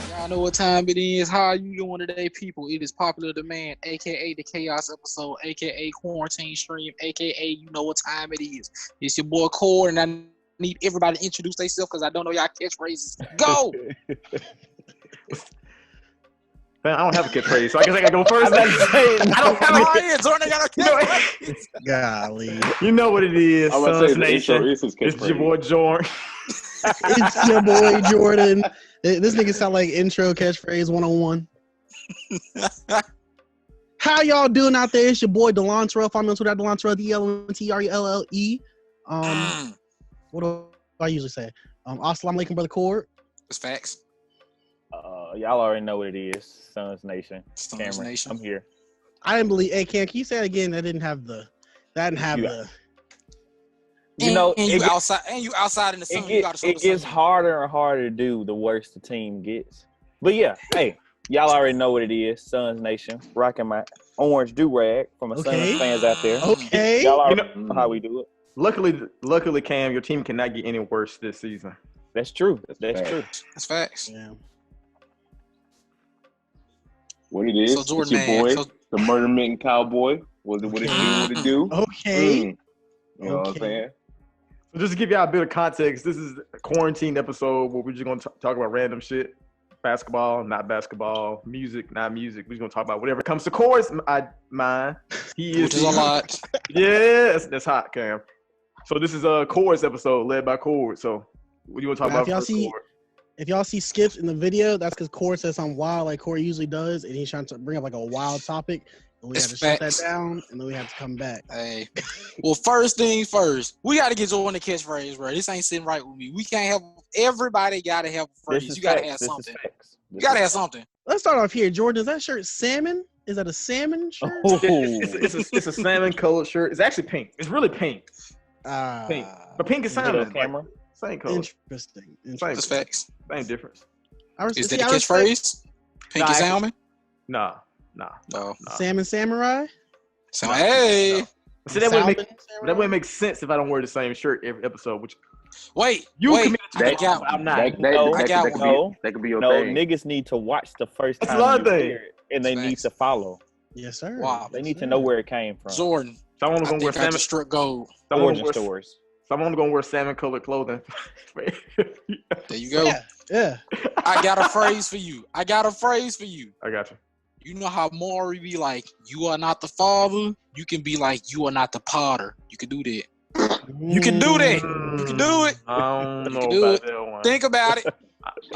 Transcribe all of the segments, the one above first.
Y'all know what time it is. How you doing today, people? It is Popular Demand, aka the Chaos episode, aka Quarantine Stream, aka you know what time it is. It's your boy Core, and I need everybody to introduce themselves because I don't know y'all catchphrases. Go! Man, I don't have a catchphrase, so I guess I gotta go first. I don't have a catchphrase. Jordan got a catchphrase. Golly. You know what it is. I'm gonna say the Nation. intro is his catchphrase. It's your boy Jordan. It's your boy Jordan. This nigga sound like intro catchphrase 101. How y'all doing out there? It's your boy Delantrell. Follow me on Twitter at Delantrell, DLNTRELLE. What do I usually say? Assalamu alaikum, brother Cord. It's facts. Y'all already know what it is. Sons Nation. Sons Cameron, Nation. I'm here. I didn't believe. Hey, can you say it again? That didn't have the. You know, and you outside in the sun. It gets harder and harder to do the worse the team gets. But yeah, hey, y'all already know what it is. Sons Nation, rocking my orange do-rag for my Suns fans out there. Okay. Y'all already know how we do it. Luckily, Cam, your team cannot get any worse this season. That's true. That's true. That's facts. Yeah. What it is, So Jordan, it's your boy, the Murder Mitten Cowboy. What it do? Okay. You know what I'm saying? So just to give y'all a bit of context, this is a quarantine episode where we're just gonna talk about random shit. Basketball, not basketball. Music, not music. We're just gonna talk about whatever comes to chorus. Mine. Which is a lot. Yeah, that's hot, Cam. So this is a chorus episode led by Cord. So what do you want to talk about? If y'all see skips in the video, that's because Cord says something wild like Cord usually does, and he's trying to bring up like a wild topic, and we had to shut that down, and then we had to come back. Hey, well, first thing first, we got to get Jordan the catchphrase, bro. This ain't sitting right with me. We can't have everybody. Got to have a phrase. You got to have something. You got to have something. Let's start off here, Jordan. Is that shirt salmon? Is that a salmon shirt? It's a salmon colored shirt. It's actually pink. It's really pink. Pink, but pink is salmon. Camera. Same color. Interesting. That's facts. Same difference. Is that the catchphrase? Pink is salmon? No. Salmon samurai? So, hey. See, that would make sense if I don't wear the same shirt every episode. Wait. Committed to I got I'm not. That could be your thing. Niggas need to watch the first That's time another you hear it, and they need to follow. Yes, sir. Wow. They need to know where it came from. Jordan. Someone's I gonna wear think I salmon. just struck gold. Origin stories. Someone's gonna wear salmon colored clothing. There you go. Yeah. I got a phrase for you. I got you. You know how Maury be like, you are not the father? You can be like, you are not the potter. You can do that. You can do that. You can do it. I don't know do about it. that one. Think about it.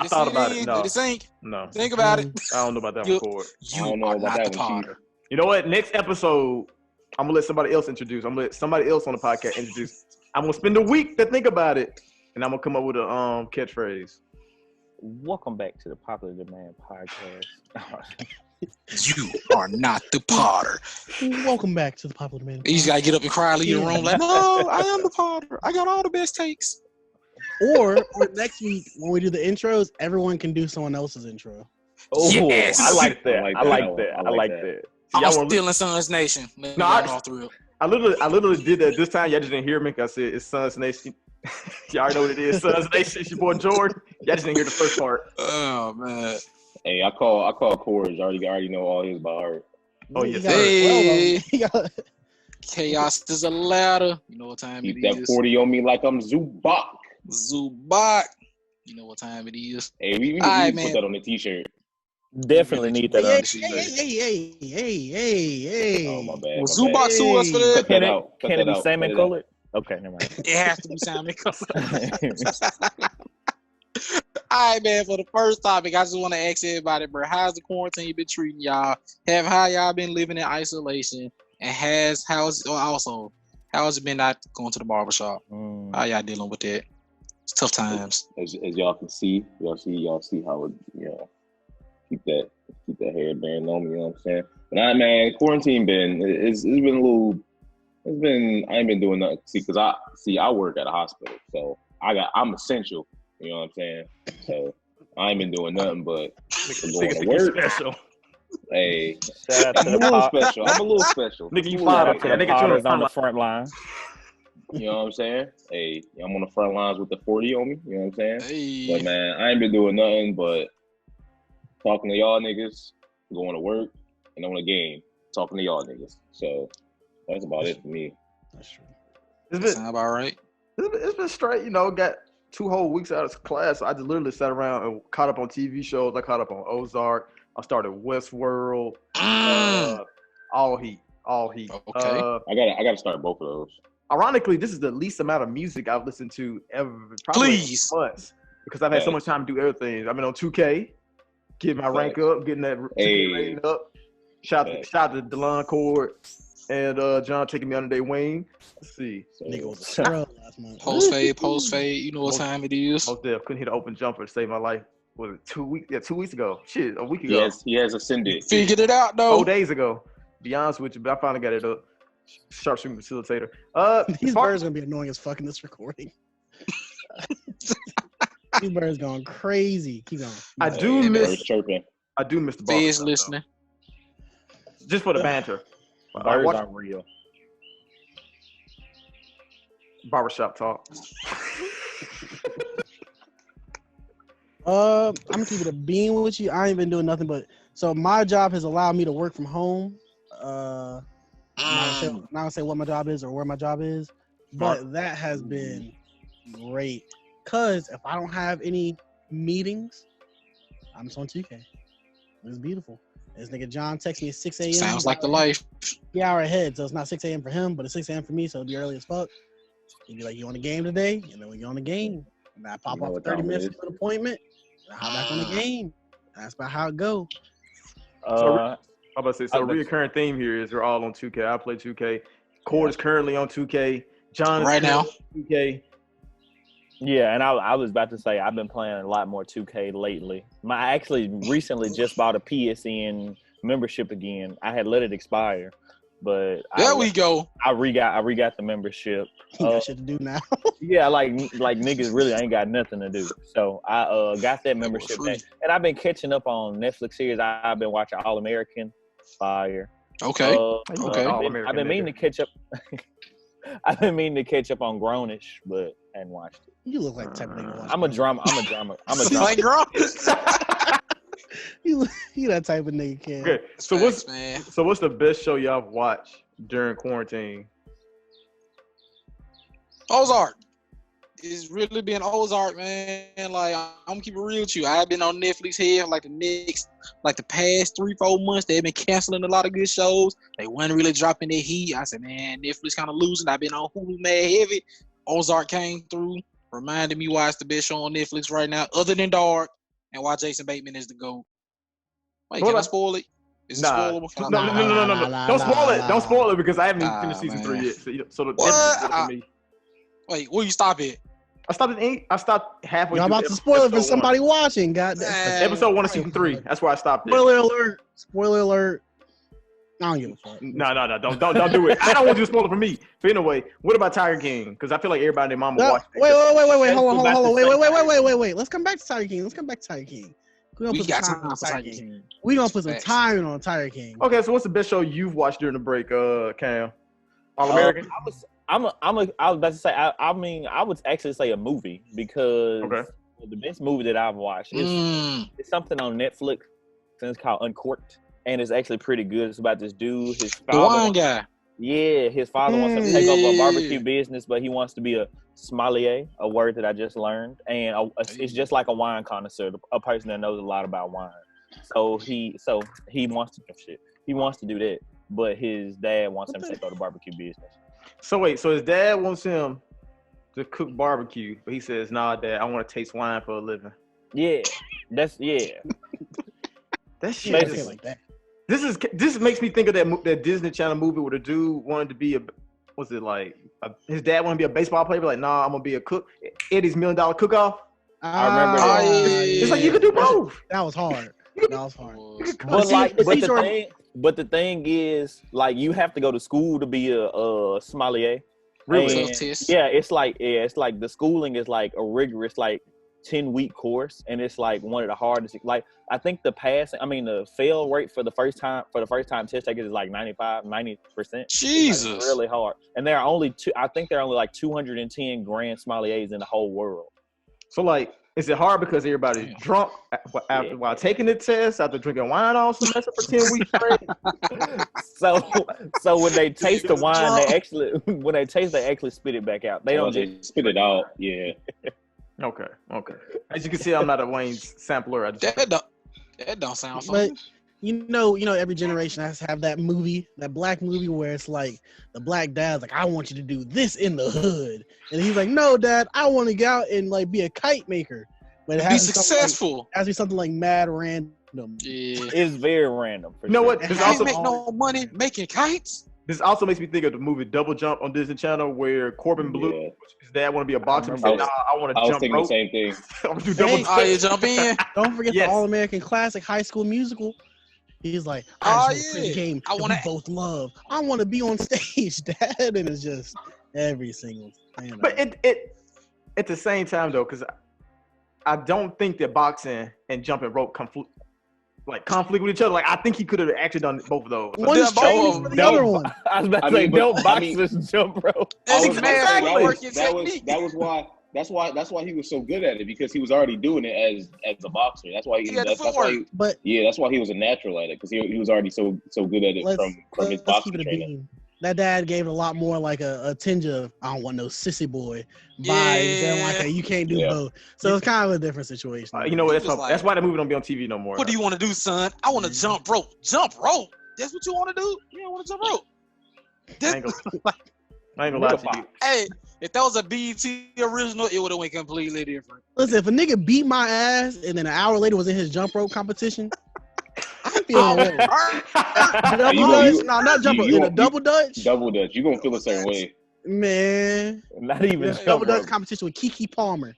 I thought about it. No. Let it sink. No. Think about it. I don't know about that one, Cord. You are not the potter. You know what? Next episode, I'm gonna let somebody else introduce. I'm gonna let somebody else on the podcast introduce. I'm gonna spend a week to think about it, and I'm gonna come up with a catchphrase. Welcome back to the Popular Demand podcast. You are not the potter. Welcome back to the Popular Demand. You just gotta get up and cry and leave the room like, no, I am the potter. I got all the best takes. Or next week when we do the intros, everyone can do someone else's intro. Oh, yes. I like that. I like that. I'm still in Sons Nation. No, I literally did that this time. Y'all just didn't hear me. I said it's Sons Nation. Y'all already know what it is. Sons Nation. It's your boy Jordan. Y'all just didn't hear the first part. Oh man. Hey, I call Corey. I already know all his by heart. Oh yes. Hey. Chaos is a ladder. You know what time Keep it that is. 40 on me like I'm Zubak. Zubak. You know what time it is. Hey, we need to put that on the t-shirt. Definitely need that on the t-shirt. Hey. Oh, my bad. Well, Zubak sue us for that. Can it be salmon colored? Okay, never mind. It has to be salmon colored. All right, man. For the first topic, I just want to ask everybody, bro, how's the quarantine been treating y'all? How y'all been living in isolation? And how has it been not going to the barbershop? How y'all dealing with that? It's tough times. As y'all can see, y'all see how it, keep that hairband on me. You know what I'm saying? But man, quarantine it's been a little. I ain't been doing nothing. Because I work at a hospital, so I'm essential. You know what I'm saying? So I ain't been doing nothing but going to work. Special. Hey, Shout out to I'm a little special. Nigga, you fired up. Nigga, on the front line. You know what I'm saying? Hey, I'm on the front lines with the 40 on me. You know what I'm saying? Hey. But man, I ain't been doing nothing but talking to y'all niggas, going to work, and on the game, talking to y'all niggas. So that's about it for me. That's true. Sound about right. It's been straight, you know, got 2 whole weeks out of class. I just literally sat around and caught up on TV shows. I caught up on Ozark. I started Westworld. All heat. Okay. I gotta start both of those. Ironically, this is the least amount of music I've listened to ever, probably Please. months, because I've had so much time to do everything. I've been on 2K, getting my rank up, getting that 2K rating up. Shout out to DeLon Cord and John taking me under their wing. Let's see. Nigga was a scrub last month. Post fade. You know what time it is. Most definitely couldn't hit an open jumper to save my life. Was it 2 weeks? Yeah, 2 weeks ago. Shit, a week ago. He has ascended. Figured it out though. 4 days ago. Be honest with you, but I finally got it up. Sharpshooting facilitator. These birds gonna be annoying as fuck in this recording. These birds going crazy. Keep going. I do miss the barbershop. Feds listening. Just for the banter. Birds aren't real. Barbershop talk. I'm gonna keep it a bean with you. I ain't been doing nothing but my job has allowed me to work from home. Not gonna say what my job is or where my job is, but that has been great. Cause if I don't have any meetings, I'm just on 2K. It's beautiful. This nigga John texts me at 6 a.m. Sounds like the life. 3 hour ahead, so it's not 6 a.m. for him, but it's 6 a.m. for me, so it'll be early as fuck. He'd be like, "You on the game today?" And then when you're on the game, and I pop off for 30 minutes for an appointment, and I hop back on the game. That's about how it go. I'm about to say, so a reoccurring theme here is we're all on 2K. I play 2K. Cord is currently on 2K. John is right now on 2K. Yeah, and I was about to say I've been playing a lot more 2K lately. I actually recently just bought a PSN membership again. I had let it expire, but we go. I regot the membership. You got shit to do now. Yeah, like niggas really ain't got nothing to do. So I got that membership back, and I've been catching up on Netflix series. I've been watching All American, fire. Okay. I've been meaning to catch up. I've been meaning to catch up on Grownish, but I hadn't watched it. You look like the type of nigga. I'm a drama. Like girl. you that type of nigga, kid. Okay, so what's the best show y'all have watched during quarantine? Ozark. It's really been Ozark, man. Like, I'm gonna keep it real with you. I've been on Netflix here like the past 3-4 months. They've been canceling a lot of good shows. They weren't really dropping their heat. I said, man, Netflix kind of losing. I've been on Hulu mad heavy. Ozark came through, reminded me why it's the best show on Netflix right now, other than Dark, and why Jason Bateman is the GOAT. Wait, can I spoil it? Is it spoilable? No. Don't spoil it. Don't spoil it because I haven't even finished season 3 yet. So the for me. Wait, where you stop it? I stopped at 8. I stopped halfway. Y'all about to spoil it for somebody watching. Goddamn. Episode 1 of season 3. That's where I stopped. Spoiler alert! Spoiler alert! I don't give a fuck. No. Don't do it. I don't want you to spoil it for me. But anyway, what about Tiger King? Because I feel like everybody and their mama watched it. Wait. Hold on. Wait. Let's come back to Tiger King. We got time for Tiger King. We gonna put some time on Tiger King. Okay, so what's the best show you've watched during the break, Cam? All American. I was about to say. I would actually say a movie because the best movie that I've watched is it's something on Netflix and it's called Uncorked, and it's actually pretty good. It's about this dude, his father, the wine guy. Yeah, his father wants him to take over a barbecue business, but he wants to be a sommelier, a word that I just learned, and it's just like a wine connoisseur, a person that knows a lot about wine. So he wants to do shit. He wants to do that, but his dad wants him to take over the barbecue business. So wait, so his dad wants him to cook barbecue, but he says, "Nah, Dad, I want to taste wine for a living." Yeah, that shit is like that. This makes me think of that Disney Channel movie where the dude wanted to be his dad wanted to be a baseball player, but like, nah, I'm gonna be a cook. Eddie's $1 Million Cook-Off. I remember that. It's like you could do both. That was hard. But the thing is, like, you have to go to school to be a sommelier. Really? And, it's like the schooling is like a rigorous, like 10-week course, and it's like one of the hardest. Like I think the fail rate for the first time test takers is like 90%. Jesus, it's really hard. And there are only like 210 grand sommeliers in the whole world. So like, is it hard because everybody's drunk while taking the test after drinking wine all semester for 10 weeks straight? So when they taste the wine, they actually spit it back out. They don't just spit it out. Yeah. Okay. As you can see, I'm not a Wayne's sampler. That don't sound fun. But you know, every generation has to have that movie, that black movie where it's like the black dad's like, I want you to do this in the hood, and he's like, no, Dad, I want to go out and like be a kite maker, but it be successful. It has to be something like mad random. Yeah, it's very random. You know what? This also make no money making kites. This also makes me think of the movie Double Jump on Disney Channel, where Corbin Blue, his dad want to be a boxer. He said, I want to jump rope. I was thinking the same thing. I'm gonna do double jump. You jump in. Don't forget the All-American Classic High School Musical. He's like, I just want to play the game that we both love. I want to be on stage, Dad. And it's just every single thing. But it at the same time, though, because I don't think that boxing and jumping rope conflict with each other. Like, I think he could have actually done both of those. One's training for the other one. I was about to say, don't boxers jump rope. That's why he was so good at it, because he was already doing it as a boxer. That's why that's why he was a natural at it, because he was already so good at it from his boxing training. That dad gave it a lot more like a tinge of I don't want no sissy boy vibes and like you can't do both. So it's kind of a different situation. You know what? That's why the movie don't be on TV no more. What do you want to do, son? I want to jump rope. Jump rope. That's what you want to do? You don't want to jump rope. I ain't gonna lie to you. Hey, if that was a BET original, it would have went completely different. Listen, if a nigga beat my ass and then an hour later was in his jump rope competition, I feel away. Not jump rope. In a double dutch. Double dutch. You gonna feel a certain way, man. Not even double dutch competition with Keke Palmer.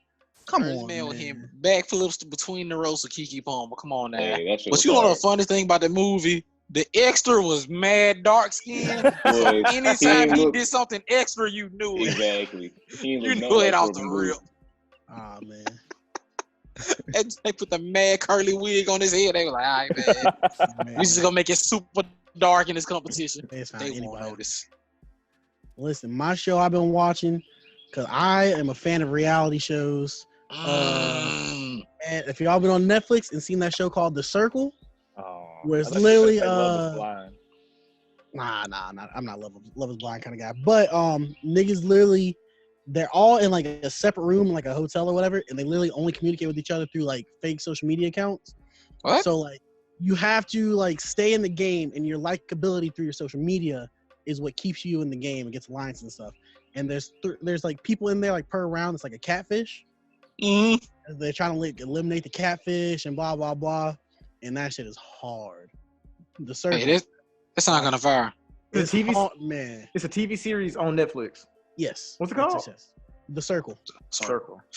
Come on, man. With him backflips between the ropes of Keke Palmer. Come on now. Hey, but you know the funny thing about the movie? The extra was mad dark skinned. So anytime he did something extra, you knew it. Exactly. You knew it off the rip. Oh man. They put the mad curly wig on his head. They were like, all right, man. We just gonna make it super dark in this competition. They won't notice. Listen, my show I've been watching, because I am a fan of reality shows. And if y'all been on Netflix and seen that show called The Circle, where it's literally nah, I'm not Love is Blind kind of guy. But niggas literally, they're all in like a separate room, like a hotel or whatever, and they literally only communicate with each other through like fake social media accounts. What? So like you have to like stay in the game, and your likability through your social media is what keeps you in the game and gets alliance and stuff. And there's like people in there like per round. It's like a catfish. Mm-hmm. They're trying to like eliminate the catfish and blah blah blah. And that shit is hard. The Circle. Hey, that's not gonna fire. It's a TV hard, man. It's a TV series on Netflix. Yes. What's it called? Yes. The Circle.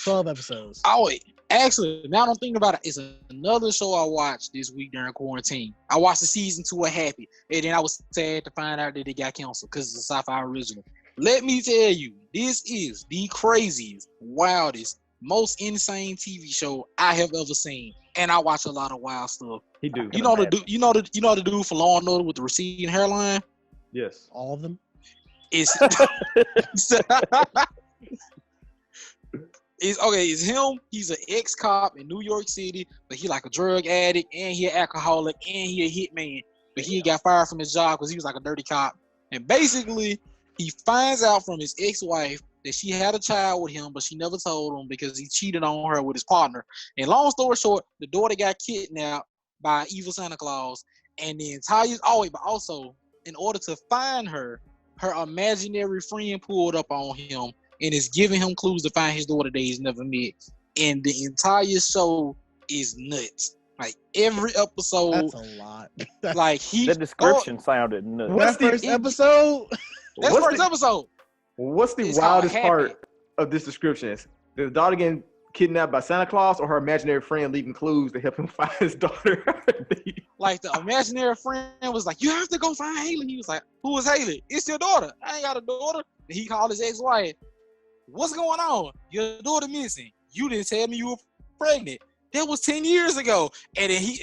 12 episodes. Oh, wait. Actually, now I'm thinking about it. It's another show I watched this week during quarantine. I watched the season 2 of Happy, and then I was sad to find out that it got canceled because it's a sci-fi original. Let me tell you, this is the craziest, wildest, most insane TV show I have ever seen. And I watch a lot of wild stuff. You know the dude for Law and Order with the receding hairline? Yes. All of them? It's it's him. He's an ex-cop in New York City, but he like a drug addict, and he an alcoholic, and he a hitman. But he got fired from his job because he was like a dirty cop. And basically, he finds out from his ex-wife that she had a child with him, but she never told him because he cheated on her with his partner. And long story short, the daughter got kidnapped by evil Santa Claus, and the entire but also in order to find her imaginary friend pulled up on him and is giving him clues to find his daughter that he's never met. And the entire show is nuts. Like every episode, that's a lot. Like the description sounded nuts. What's the first episode? That's the first episode. What's the wildest part of this description? Is the daughter getting kidnapped by Santa Claus, or her imaginary friend leaving clues to help him find his daughter? Like the imaginary friend was like, "You have to go find Haley." He was like, "Who is Haley?" "It's your daughter." "I ain't got a daughter." And he called his ex-wife. "What's going on? Your daughter missing. You didn't tell me you were pregnant. That was 10 years ago. And then he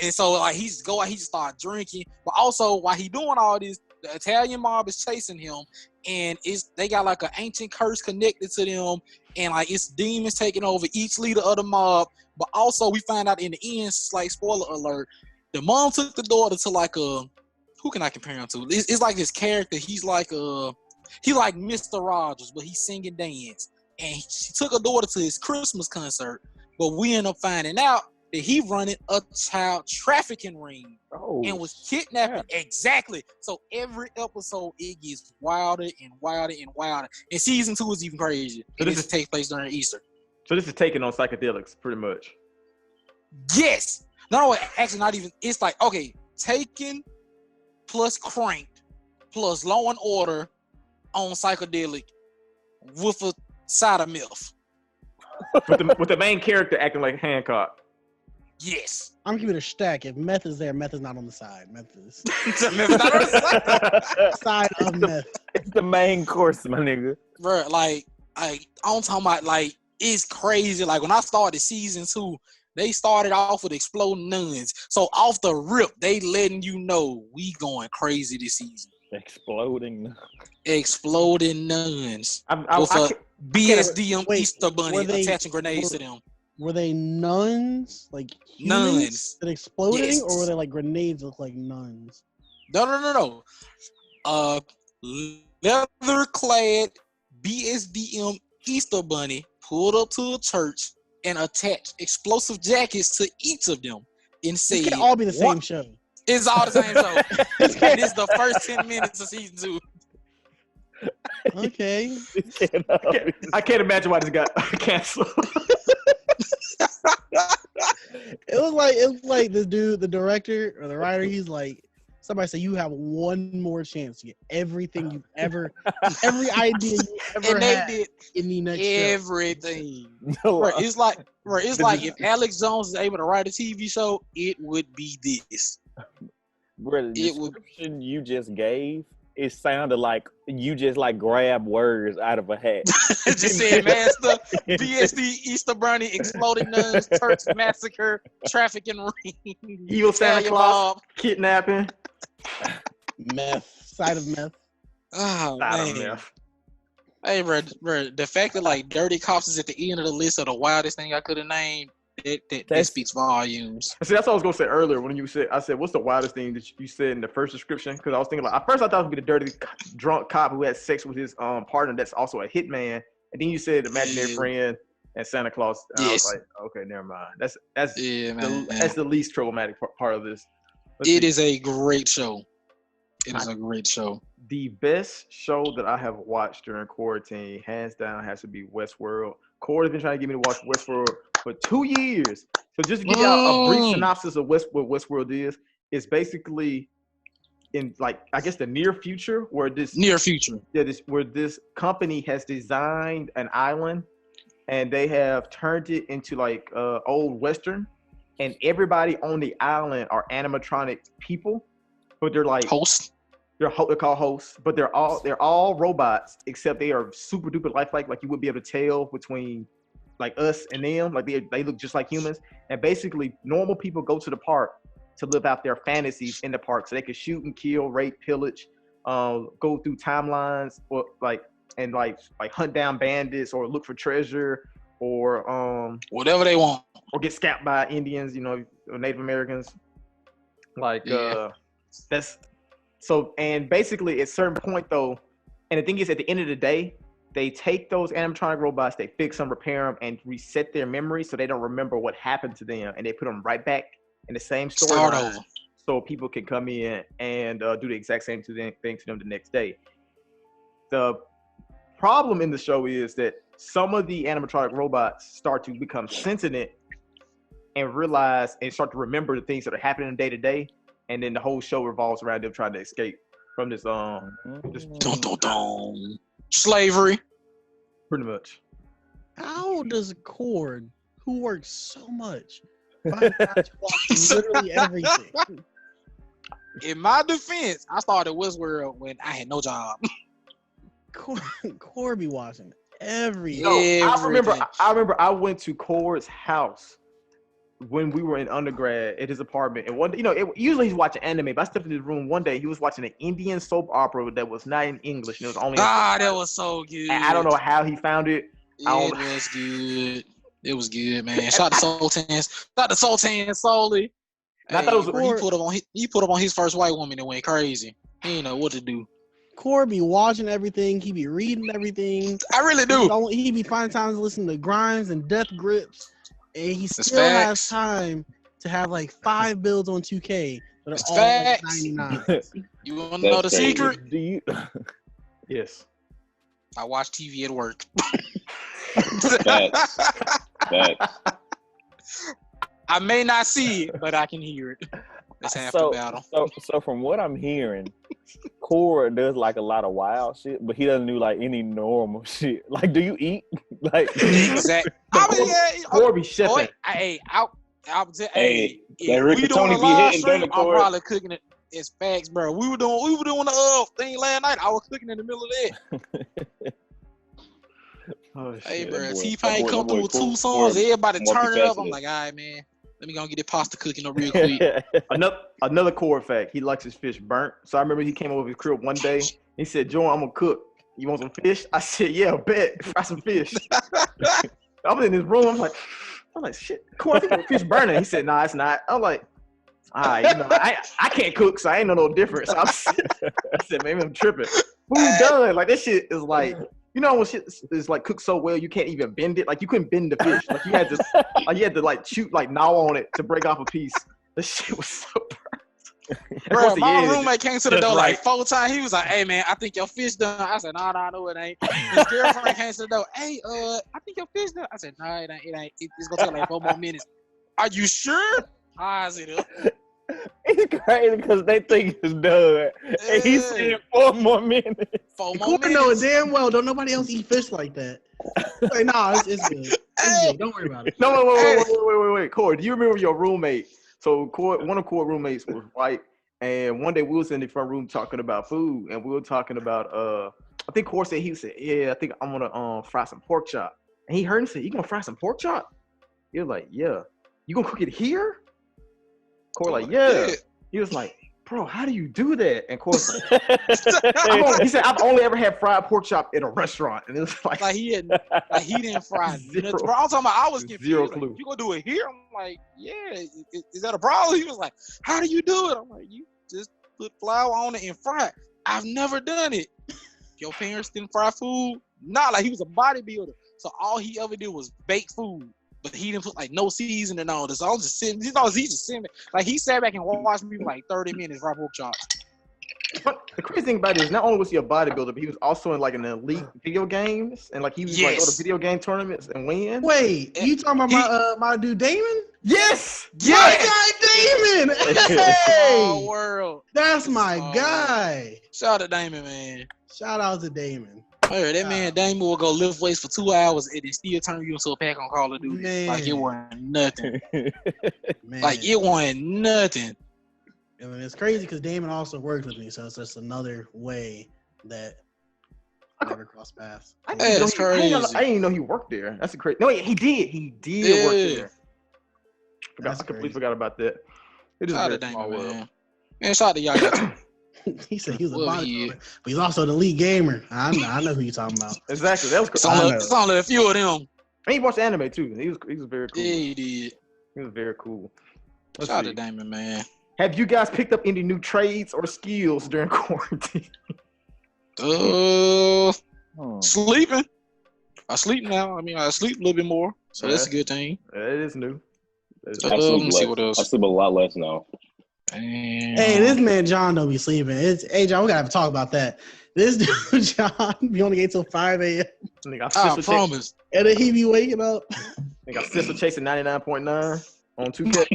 start drinking. But also while he doing all this, the Italian mob is chasing him, and they got like an ancient curse connected to them, and like it's demons taking over each leader of the mob. But also we find out in the end, like spoiler alert, the mom took the daughter to like who can I compare him to? It's like this character. He's like he like Mr. Rogers, but he's sing and dance. And she took her daughter to his Christmas concert, but we end up finding out that he running a child trafficking ring and was kidnapping. Yeah. Exactly. So every episode it gets wilder and wilder and wilder. And season 2 is even crazier. So this takes place during Easter. So this is taking on psychedelics, pretty much. Yes. No, actually not even. It's like, okay, Taken plus Cranked plus Law and Order on psychedelic with a side of MILF. with the main character acting like Hancock. Yes. I'm keeping a stack. If meth is there, meth is not on the side. Meth is side of meth. It's the main course, my nigga. Bro, like I'm talking about, like, it's crazy. Like when I started season 2, they started off with exploding nuns. So off the rip, they letting you know we going crazy this season. Exploding nuns. With a BSDM Easter bunny attaching grenades to them. Were they nuns? Like nuns that exploding, yes. Or were they like grenades that look like nuns? No. Leather-clad BSDM Easter bunny pulled up to a church and attached explosive jackets to each of them and said, "It can all be the same show." It's all the same show. And it's the first 10 minutes of season 2. Okay. I can't imagine why this got canceled. It was like this dude, the director or the writer, he's like, somebody said, you have one more chance to get everything you've ever, every idea you ever and had they did in the next everything. show. It's like if Alex Jones is able to write a TV show, it would be this. Bro, the description you just gave, it sounded like you just like grabbed words out of a hat. It just said master, BSD, Easter Bunny, exploding nuns, Turks massacre, trafficking ring, evil Santa Claus, kidnapping, side of meth. Oh, side man. of meth. Hey, bro, the fact that like Dirty Cops is at the end of the list of the wildest thing I could have named, that speaks volumes. See, that's what I was gonna say earlier when I said, what's the wildest thing that you said in the first description? Because I was thinking, like, at first I thought it would be the dirty drunk cop who had sex with his partner that's also a hitman, and then you said imaginary friend and Santa Claus. And yes. I was like, okay, never mind. That's the least problematic part of this. It is a great show. It is a great show. The best show that I have watched during quarantine, hands down, has to be Westworld. Corey's been trying to get me to watch Westworld for 2 years. So just to give y'all a brief synopsis of what Westworld is, it's basically in, like, I guess the near future where this company has designed an island and they have turned it into like old Western, and everybody on the island are animatronic people, but they're like hosts. They're called hosts, but they're all robots, except they are super duper lifelike. Like you would be able to tell between like us and them. Like they look just like humans. And basically, normal people go to the park to live out their fantasies in the park, so they can shoot and kill, rape, pillage, go through timelines, or like hunt down bandits or look for treasure or whatever they want, or get scalped by Indians, or Native Americans. That's. So, and basically at a certain point though, and the thing is, at the end of the day, they take those animatronic robots, they fix them, repair them, and reset their memory so they don't remember what happened to them, and they put them right back in the same storyline, so people can come in and do the exact same thing to them the next day. The problem in the show is that some of the animatronic robots start to become sentient and realize and start to remember the things that are happening day to day. And then the whole show revolves around them trying to escape from this slavery. Pretty much. How does Cord, who works so much, find out to watch literally everything? In my defense, I started Westworld when I had no job. Cord be watching everything. I remember I went to Cord's house when we were in undergrad at his apartment, and one day, usually he's watching anime, but I stepped in his room one day. He was watching an Indian soap opera that was not in English. And it was only that was so good. And I don't know how he found it. It was good. It was good, man. Shout out to Sultan solely. And I thought it was he put up on his first white woman and went crazy. He didn't know what to do. Core be watching everything. He be reading everything. I really do. He be finding time to listen to Grimes and Death Grips, and he still has time to have like 5 builds on 2K that are all like 99. You want to know the secret? Do you? Yes. I watch TV at work. Facts. I may not see it, but I can hear it. That's half the battle. So from what I'm hearing, Cora does like a lot of wild shit, but he doesn't do like any normal shit. Like, do you eat? Like, exactly. Cora be chefing. Hey, that rigatoni be hitting during the I'm probably cooking it. It's facts, bro. We were doing the thing last night. I was cooking in the middle of that. Oh, shit. Hey, bro, T-Pain come through with 2 songs. Everybody turn it up. I'm like, all right, man. Let me go get the pasta cooking up real quick. Another core fact. He likes his fish burnt. So I remember he came over his crib one day. He said, "Joe, I'm gonna cook. You want some fish?" I said, "Yeah, bet. Fry some fish." I was in his room. I'm like, shit. Core, I think the fish burning. He said, "Nah, it's not." I'm like, all right, I can't cook, so I ain't know no difference. I said, maybe I'm tripping. Who done? Like, this shit is like, when shit is like cooked so well, you can't even bend it. Like, you couldn't bend the fish. Like, you had to shoot, gnaw on it to break off a piece. This shit was so burnt. Bro, my roommate came to the door like 4 times. He was like, "Hey, man, I think your fish done." I said, "Nah, no, it ain't." His girlfriend came to the door. "Hey, I think your fish done." I said, "Nah, it ain't. It's gonna take like 4 more minutes." "Are you sure?" I said, it's crazy because they think it's done. And he said 4 more minutes. 4 more minutes. Know it damn well. Don't nobody else eat fish like that. Like, nah, it's good. It's good. Don't worry about it. No, wait. Corey, do you remember your roommate? So one of Corey's roommates was white, and one day we was in the front room talking about food, and we were talking about I think Corey said, "Yeah, I think I'm gonna fry some pork chop." And he heard him say, "You gonna fry some pork chop?" He was like, "Yeah." "You gonna cook it here?" Corey like, "Yeah." He was like, "Bro, how do you do that?" And Corey's like, he said, "I've only ever had fried pork chop in a restaurant," and it was like he didn't fry nothing. Bro, I'm talking about, I was confused. Zero clue. Like, "You gonna do it here?" I'm like, "Yeah." Is that a problem? He was like, "How do you do it?" I'm like, "You just put flour on it and fry it." I've never done it. Your parents didn't fry food? Nah, like, he was a bodybuilder, so all he ever did was bake food. But he didn't put like no seasoning on this. So I was just sitting. He's just sitting. Like, he sat back and watched me for like 30 minutes fry pork chops. But the crazy thing about it is, not only was he a bodybuilder, but he was also in like an elite video games, and like he was like go to video game tournaments and win. Wait, you talking about my dude Damon? Yes, my guy Damon. Hey, Small world. That's my guy. Shout out to Damon, man. Shout out to Damon. Hey, that man Damon will go lift weights for 2 hours and then still turn you into a pack on Call of Duty. Man. Like, it wasn't nothing. Man. Like, it wasn't nothing. I mean, it's crazy because Damon also worked with me, so it's just another way that I never crossed paths. That's crazy. I didn't even know he worked there. That's a crazy. No, he did. He did work there. I completely forgot about that. It is shout out to Damon, man. Man, shout out to y'all. He said he was a bodybuilder, but he's also the lead gamer. I know who you're talking about. Exactly. That was it's only a few of them. And he watched anime too. He was very cool. Yeah, he did. He was very cool. Shout out to Damon, man. Have you guys picked up any new trades or skills during quarantine? Sleeping. I sleep now. I mean, I sleep a little bit more, so that's a good thing. It is new. Let me see what else. I sleep a lot less now. Damn. Hey, this man John don't be sleeping. Hey, John, we gotta have to talk about that. This dude John be on the game till 5 a.m. I promise. And then he be waking up. I got sister chasing 99.9 on 2K.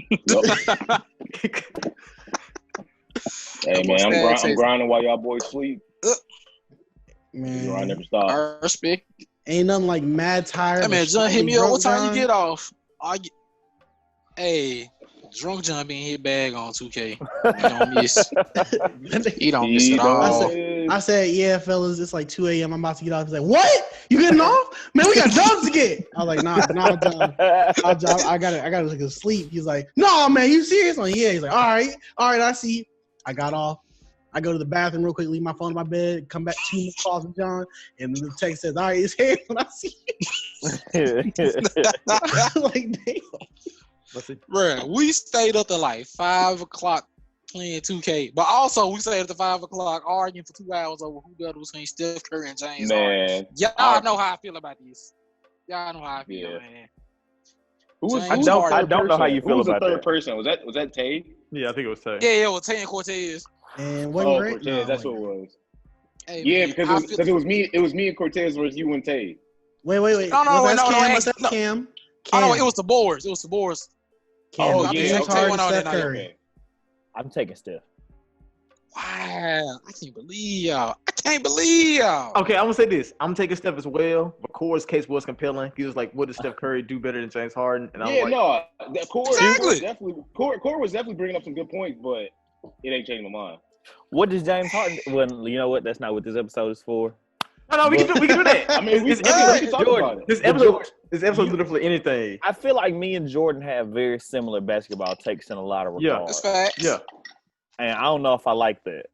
Hey man, I'm grinding while y'all boys sleep. Man, I never stop. I respect. Ain't nothing like mad tired. Hey man, John, hit me up. What time you get off? Hey, drunk John being hit bag on 2K. He don't miss. He don't miss at all. I said, yeah, fellas, it's like 2 a.m. I'm about to get off. He's like, what? You getting off? Man, we got jobs to get. I was like, nah, John. I gotta go to sleep. He's like, no, man, you serious? I'm like, yeah. He's like, all right, I see. I got off. I go to the bathroom real quick, leave my phone in my bed, come back 2 minutes, calls with John, and the text says, all right, it's here when I see it. I'm like, damn. Bruh, we stayed up to like 5 o'clock playing 2K, but also we stayed up to 5 o'clock arguing for 2 hours over who better between Steph Curry and James Harden. Y'all know how I feel about this. Y'all know how I feel, man. I don't know how you feel about that. Who was the third person? Was that Tay? Yeah, I think it was Tay. Yeah, it was Tay and Cortez. And wasn't great. Cortez, no, that's what it was. Hey, yeah, man, because it was me. It was me and Cortez versus you and Tay. Wait. No, Cam? Oh no, it was the boards. It was the boards. Cam. Oh yeah, James Harden, Steph Curry. Okay. I'm taking Steph. Wow, I can't believe y'all. Okay, I'm gonna say this. I'm taking Steph as well. But Core's case was compelling. He was like, "What does Steph Curry do better than James Harden?" And I was like, Core was definitely bringing up some good points, but it ain't changing my mind. What does James Harden? Well, you know what? That's not what this episode is for. No, we can do that. I mean, we can talk about it. This episode is literally anything. I feel like me and Jordan have very similar basketball takes in a lot of regards. Yeah, that's facts. Yeah. And I don't know if I like that.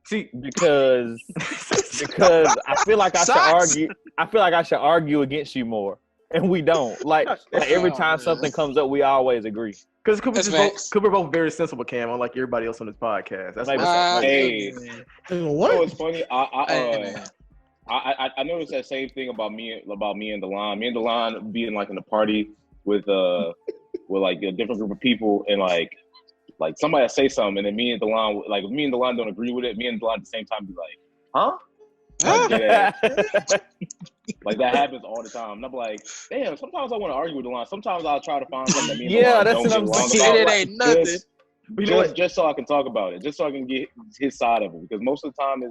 See, because I feel like I should argue. I feel like I should argue against you more, and we don't. Like every time something comes up, we always agree. Because we're both very sensible, Cam, unlike everybody else on this podcast. That's what? It's funny. I noticed that same thing about me and Delon. Me and Delon being like in a party with like a different group of people, and like somebody say something, and then me and Delon don't agree with it. Me and Delon at the same time be like, huh? Like that happens all the time. And I'm like, damn, sometimes I want to argue with Delon. Sometimes I'll try to find something that me and Delon that's don't what I'm get saying. wrong about. It ain't nothing. Just so I can talk about it. Just so I can get his side of it. Because most of the time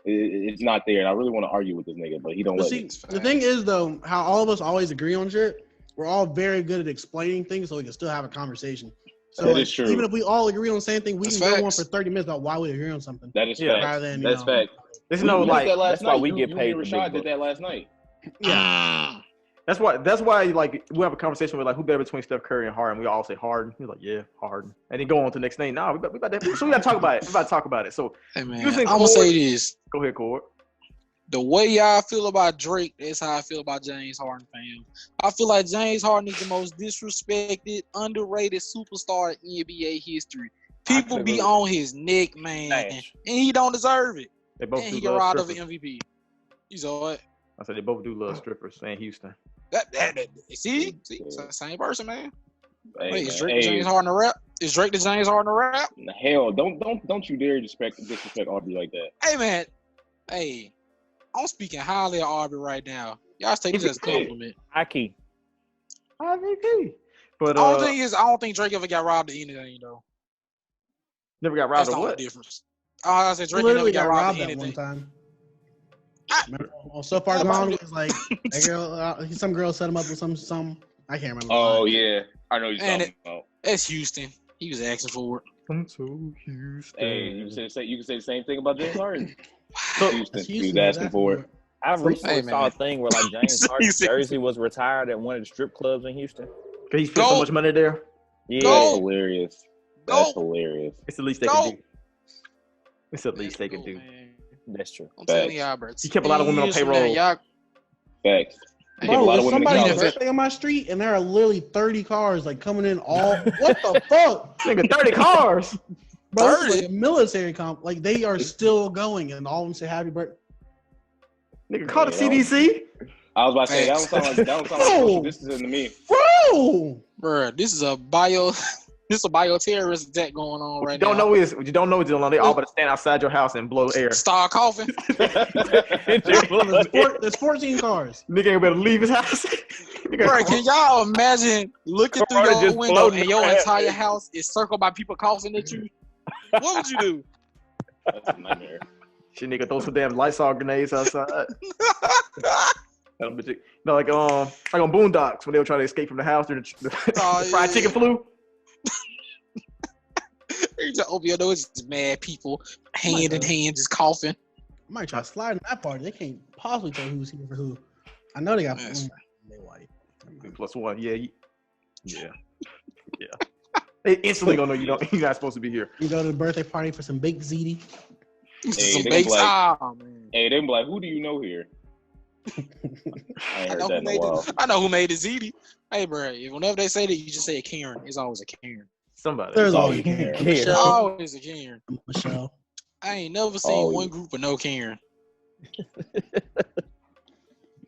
it's not there. And I really want to argue with this nigga, but he don't let me. The thing is, though, how all of us always agree on shit, we're all very good at explaining things so we can still have a conversation. So that is true. Even if we all agree on the same thing, we That's can go on facts. for 30 minutes about why we agree on something. That is fact. Rather than, That's fact. There's no like. That's why we get You paid. and Rashad did that last night. Yeah. That's why like we have a conversation with like who better between Steph Curry and Harden. We all say Harden. He's like, yeah, Harden. And then go on to the next thing. Nah, we about to talk about it. We about to talk about it. So hey man, I'm gonna say this. Go ahead, Cord. The way y'all feel about Drake, that's how I feel about James Harden, fam. I feel like James Harden is the most disrespected, underrated superstar in NBA history. People be on his neck, man, and he don't deserve it. They both and do he get love robbed of strippers. an MVP. You saw it. I said they both do love strippers and Houston. See, it's the same person, man. Hey, Wait, is Drake the James Harden to rap? Is Drake the James Harden to rap? Hell, don't you dare disrespect Aubrey like that. Hey man, hey, I'm speaking highly of Aubrey right now. Y'all take this as a compliment. Aki. MVP. But I don't think Drake ever got robbed of anything though. Never got robbed That's of the what? only difference. I said Drake Literally never got robbed of that one anything. time. Remember, So Far Gone was like that girl. Some girl set him up with some. I can't remember. Oh yeah, I know you're talking about. That's Houston. He was asking for it. I'm so Houston. Hey, you can say the same thing about James Harden. So, Houston, he was asking for it. I recently saw a thing where like James Harden's Seriously. jersey was retired at one of the strip clubs in Houston. Cause he spent so much money there. Yeah, That's hilarious. Go. That's hilarious. It's the least they can do. It's the least they can do. that's true. I'm telling y'all, bro. He kept a lot of women on payroll. Y'all, Facts. He kept a Bro, lot of there's women in somebody's college. birthday on my street, and there are literally 30 cars like coming in all. What the fuck? Nigga, 30 cars. Bro, it's like a military comp. Like they are still going, and all of them say happy birthday. Nigga, call the CDC. I was about to say that don't sound like social distancing to me. Bro, this is a bioterrorist attack going on right now. What you don't know is they all about to stand outside your house and blow air. Start coughing. there's 14 cars. Nigga ain't better leave his house. Bro, can y'all imagine looking through your just window floating and your around. entire house is circled by people coughing at you? What would you do? That's a nightmare. Shit, nigga, throw some damn Lysol grenades outside. Like on Boondocks when they were trying to escape from the house during the fried chicken flu. You just open your nose, just mad people, hand in hand, just coughing. might try to slide in that party. They can't possibly tell who's here for who. I know they got they white. +1. Yeah. They instantly gonna know you're not supposed to be here. You go to the birthday party for some baked ziti. Some baked man. Hey, they be like, who do you know here? I ain't heard that in a while. I know who made the ziti. Hey, bro, whenever they say that, you just say a Karen. It's always a Karen. Somebody. There's always always a Karen. It's always a Karen. Michelle. I ain't never seen one group of no Karen.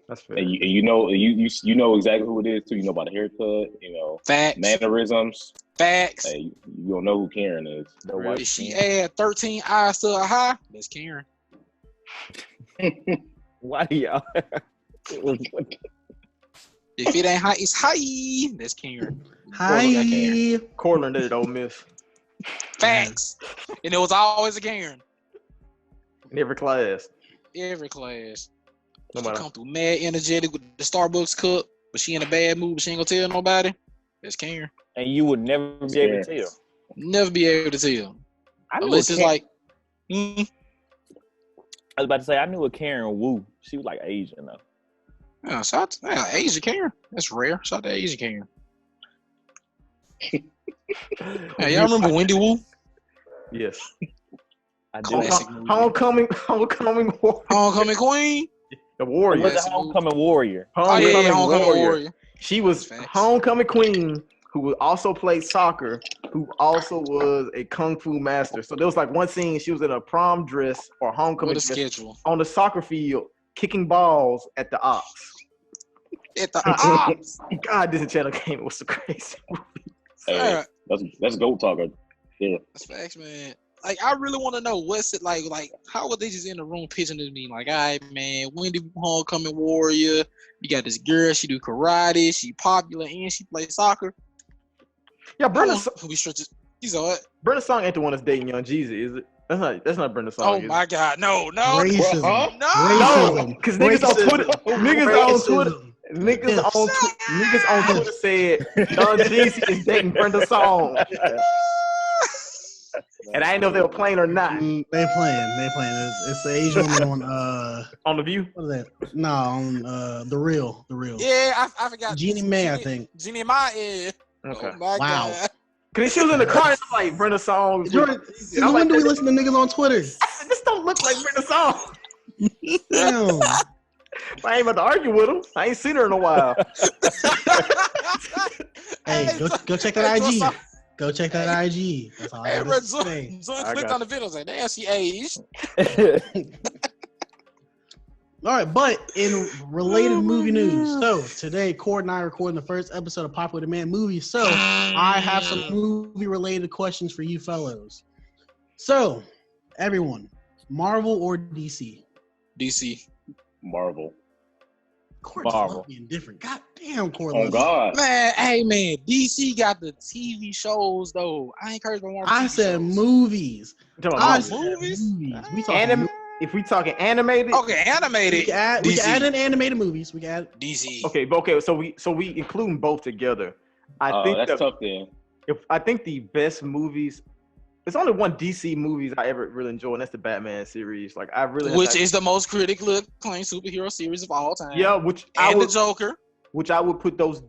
That's fair. And you know exactly who it is too. You know about the haircut, Facts. mannerisms. Facts. Hey, you don't know who Karen is. If she add 13 eyes to a high, that's Karen. Why do y'all? If it ain't high, it's high. That's Karen. Hi. Cortland did it, Ole Miss. Facts. And it was always a Karen. In every class. Every class. No She matter. come through mad energetic with the Starbucks cup, but she in a bad mood, but she ain't gonna tell nobody. That's Karen. And you would never be able to tell. Never be able to tell. I knew Unless a it's Karen- like, I was about to say I knew a Karen Wu. She was like Asian though. shout out to Asian Karen. That's rare. Shout out to Asian Karen. Hey, y'all remember Wendy Wu? Yes. I do. Classic movie. Homecoming Homecoming Queen. the warrior. Was a homecoming warrior. Homecoming Warrior. She was Facts. homecoming queen who also played soccer, who also was a kung fu master. So there was like one scene she was in a prom dress or homecoming What a dress schedule. on the soccer field kicking balls at the ops. At the ops. God, this channel game was so crazy. Hey, that's GOAT talker. Yeah. That's facts, man. Like, I really want to know what's it like. Like, how were they just in the room pitching this me? Like, all right, man, Wendy Homecoming Warrior. You got this girl. She do karate. She popular and she plays soccer. Yeah, Brenda He's what? Brenda Song ain't the one that's dating Young Jeezy, is it? That's not Brenda Song. Oh my God, no. Racism. No. Racism. Because niggas on Twitter, niggas on Twitter said Young Jeezy is dating Brenda Song. And I didn't know if they were playing or not. They playing. It's the Asian woman On The View? what is that? No, on the real. Yeah, I forgot. Jeannie Mae, I think. Jeannie Mae, yeah. Okay. Oh my Wow. God. Because she was in the car and it's like Brenda Song. Jordan, since when do we listen to niggas on Twitter? This don't look like Brenda Song. Damn. I ain't about to argue with him. I ain't seen her in a while. Hey, go check that IG. Go check that IG. That's all I Hey, gotta bro, say. Zoom clicked on the video. Like, damn, she aged. All right, but in related movie news, so today, Cord and I are recording the first episode of Popular Demand Movies. So I have some movie-related questions for you fellows. So, everyone, Marvel or DC? DC. Marvel. Cord's Marvel. being different. God damn, Cord. Oh God. Man, hey man, DC got the TV shows though. I ain't crazy about Marvel. I TV said shows. movies. You talking I about said movies? movies. We talking Anim- if we talking animated, Okay, animated. we can DC. add in animated movies. We can add. DC. okay, so we include them both together. I think That's tough then. I think the best movies. There's only one DC movies I ever really enjoy, and that's the Batman series. Like I really, Which is the most critically acclaimed superhero series of all time. yeah, And the Joker. which I would put those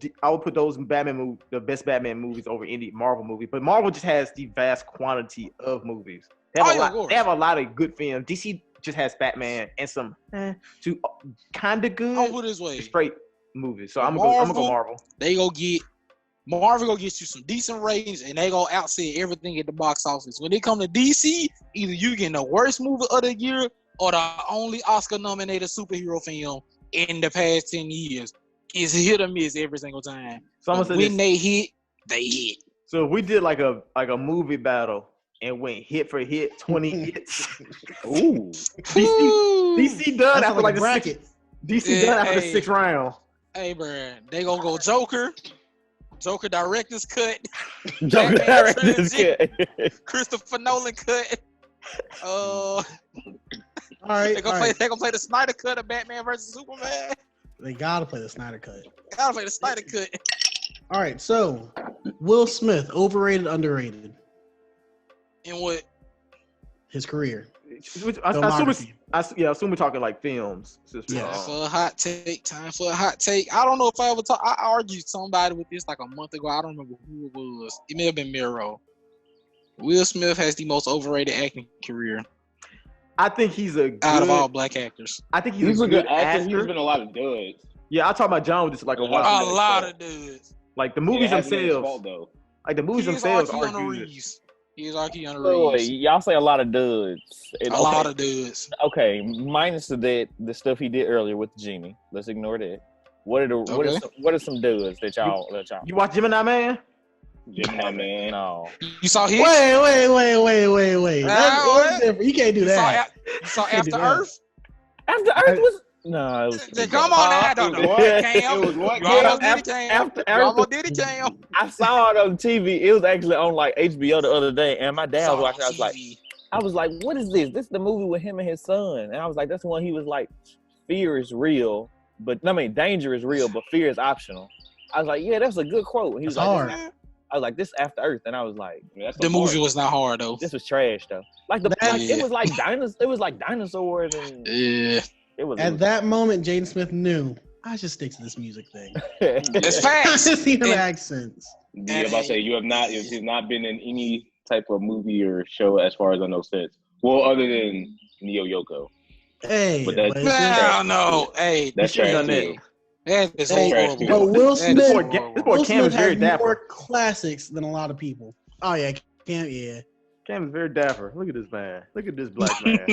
Batman movies, the best Batman movies over any Marvel movie. But Marvel just has the vast quantity of movies. They have a lot of good films. DC just has Batman and some two kind of good I'll put it this way. straight movies. So I'm gonna go Marvel. Marvel go get you some decent ratings, and they go outsell everything at the box office. When they come to DC, either you getting the worst movie of the year or the only Oscar-nominated superhero film in the past 10 years. It's hit or miss every single time. So I'm gonna say when they hit, they hit. So if we did like a movie battle and went hit for hit, 20 hits. Ooh. DC done That's after like the bracket. DC done after the 6th round. Hey, bro, they gonna go Joker director's cut, Joker director's cut. Christopher Nolan cut. All right. They gonna play the Snyder cut of Batman versus Superman. They gotta play the Snyder cut. Gotta play the Snyder cut. All right. So, Will Smith, overrated, underrated? And what? His career. I Filmography. assume we're talking like films. Yeah. Time for a hot take. Time for a hot take. I don't know if I ever talked. I argued somebody with this like a month ago. I don't remember who it was. It may have been Miro. Will Smith has the most overrated acting career I think he's a good, out of all black actors. I think he's He's a good actor. He's actor. been a lot of duds. Yeah, I talk about John with this like a A while. lot of dudes. Like the movies Yeah, it hasn't been his themselves. fault, though. Like the movies He is themselves our are Keanu good. Reeves. He is our Keanu Wait, Reeves. y'all say a lot of duds. A lot of dudes. Okay, minus the stuff he did earlier with Genie. Let's ignore that. What are some duds that y'all? You watch Gemini Man? Gemini Man. No. You saw his? Wait. That's different. You can't do You that. saw Can't do After that. Earth? After Earth was no. It was Come on now, It was don't what? Cam. It was what? You almost Cam? did it, Cam. After You Earth. almost did it, Cam. I saw it on TV. It was actually on like HBO the other day, and my dad was watching. I was like, what is this? This is the movie with him and his son. And I was like, that's the one he was like, fear is real, danger is real, but fear is optional. I was like, yeah, that's a good quote. And he was It's like, hard. I was like, this After Earth, and I was like, The movie was not hard though. this was trash though. It was like dinosaurs. It was like dinosaurs, and Yeah, it was. At that moment, Jaden Smith knew I should stick to this music thing. it's I facts. just see her And- accents. Yeah, about to say he's not been in any type of movie or show as far as I know since. Well, other than Neo Yoko. Hey, But that's- it's Man, just- I don't know. Hey, That's should've trash done that. too. that is Hey, horrible. but Will That is Smith- horrible. This boy Will Cam Smith is very has dapper. more classics than a lot of people. Oh yeah, Cam. Yeah. Cam is very dapper. Look at this man. Look at this black man.